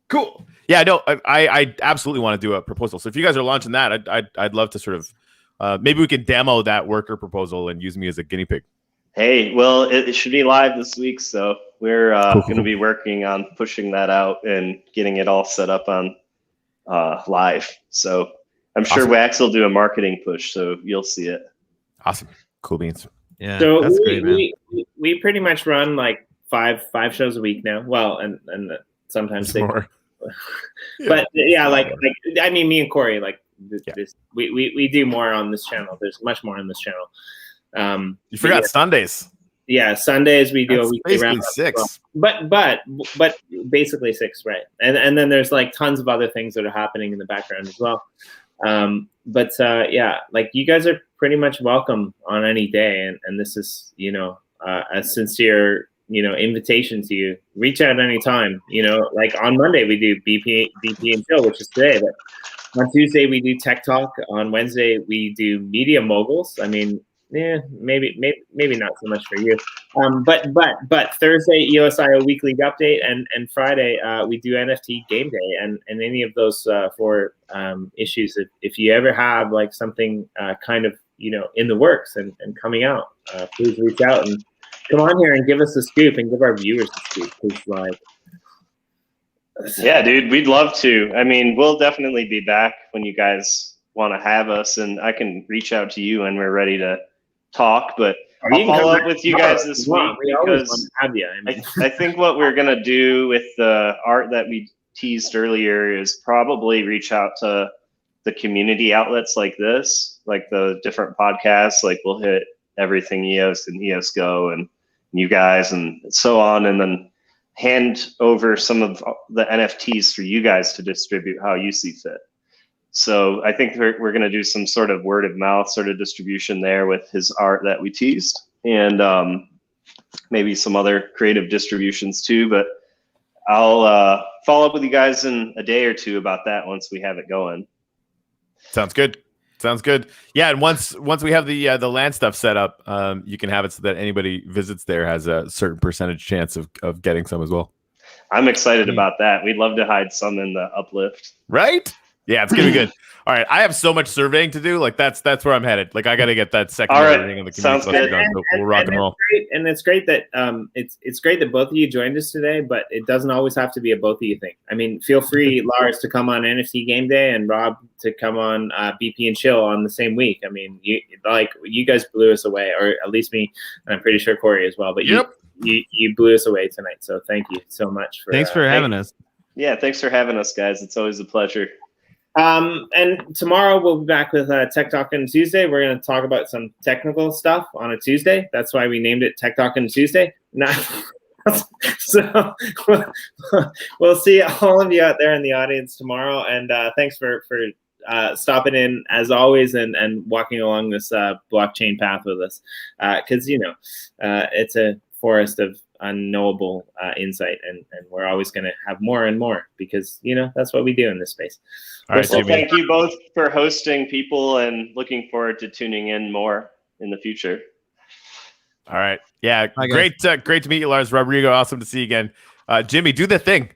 Cool. Yeah, no, I absolutely want to do a proposal. So if you guys are launching that, I'd love to sort of maybe we could demo that worker proposal and use me as a guinea pig. Hey, well, it should be live this week, so we're going to be working on pushing that out and getting it all set up on live. So I'm sure Wax will do a marketing push, so you'll see it. Awesome. Cool beans. Yeah, so that's great, man. we pretty much run like five shows a week now. Well, and sometimes six. More. But yeah, like I mean, me and Corey, like this, we do more on this channel. There's much more on this channel. You forgot Sundays. Yeah, Sundays we do That's a weekly basically roundup. 6. But basically 6, right? And then there's like tons of other things that are happening in the background as well. Yeah, like you guys are pretty much welcome on any day, and this is a sincere invitation to you. Reach out anytime. Like on Monday we do BP&Chill, which is today. But on Tuesday we do Tech Talk. On Wednesday we do Media Moguls. I mean, maybe not so much for you. But Thursday EOSIO weekly update, and Friday we do NFT game day, and any of those 4 issues. If you ever have like something kind of in the works and coming out, please reach out and come on here and give us a scoop and give our viewers a scoop. Cause like, yeah, dude, we'd love to. I mean, we'll definitely be back when you guys want to have us, and I can reach out to you when we're ready to talk. But I'll follow up with you guys this week because I think what we're gonna do with the art that we teased earlier is probably reach out to the community outlets like this, like the different podcasts. Like we'll hit everything EOS and EOS Go and you guys and so on, and then hand over some of the NFTs for you guys to distribute how you see fit. So I think we're going to do some sort of word of mouth sort of distribution there with his art that we teased, and maybe some other creative distributions too. But I'll follow up with you guys in a day or two about that once we have it going. Sounds good. Sounds good. Yeah, and once we have the land stuff set up, you can have it so that anybody visits there has a certain percentage chance of getting some as well. I'm excited about that. We'd love to hide some in the uplift. Right? Yeah, it's gonna be good. All right, I have so much surveying to do. Like that's where I'm headed. Like I got to get that secondary thing on the community stuff done. So we'll rock and roll. And it's great that it's great that both of you joined us today, but it doesn't always have to be a both of you thing. I mean, feel free, Lars, to come on NFT Game Day and Rob to come on BP&Chill on the same week. I mean, you guys blew us away, or at least me, and I'm pretty sure Corey as well. But you blew us away tonight. So thank you so much thanks for having us. Yeah, thanks for having us, guys. It's always a pleasure. And tomorrow we'll be back with Tech Talk on Tuesday. We're going to talk about some technical stuff on a Tuesday. That's why we named it Tech Talk on Tuesday. So we'll see all of you out there in the audience tomorrow. And thanks for stopping in as always and walking along this blockchain path with us. Because it's a forest of unknowable insight, and we're always going to have more and more because that's what we do in this space. All right, well, thank you both for hosting people, and looking forward to tuning in more in the future. All right. Yeah. Bye, guys. Great to meet you, Lars Rodrigo. Awesome to see you again. Jimmy, do the thing.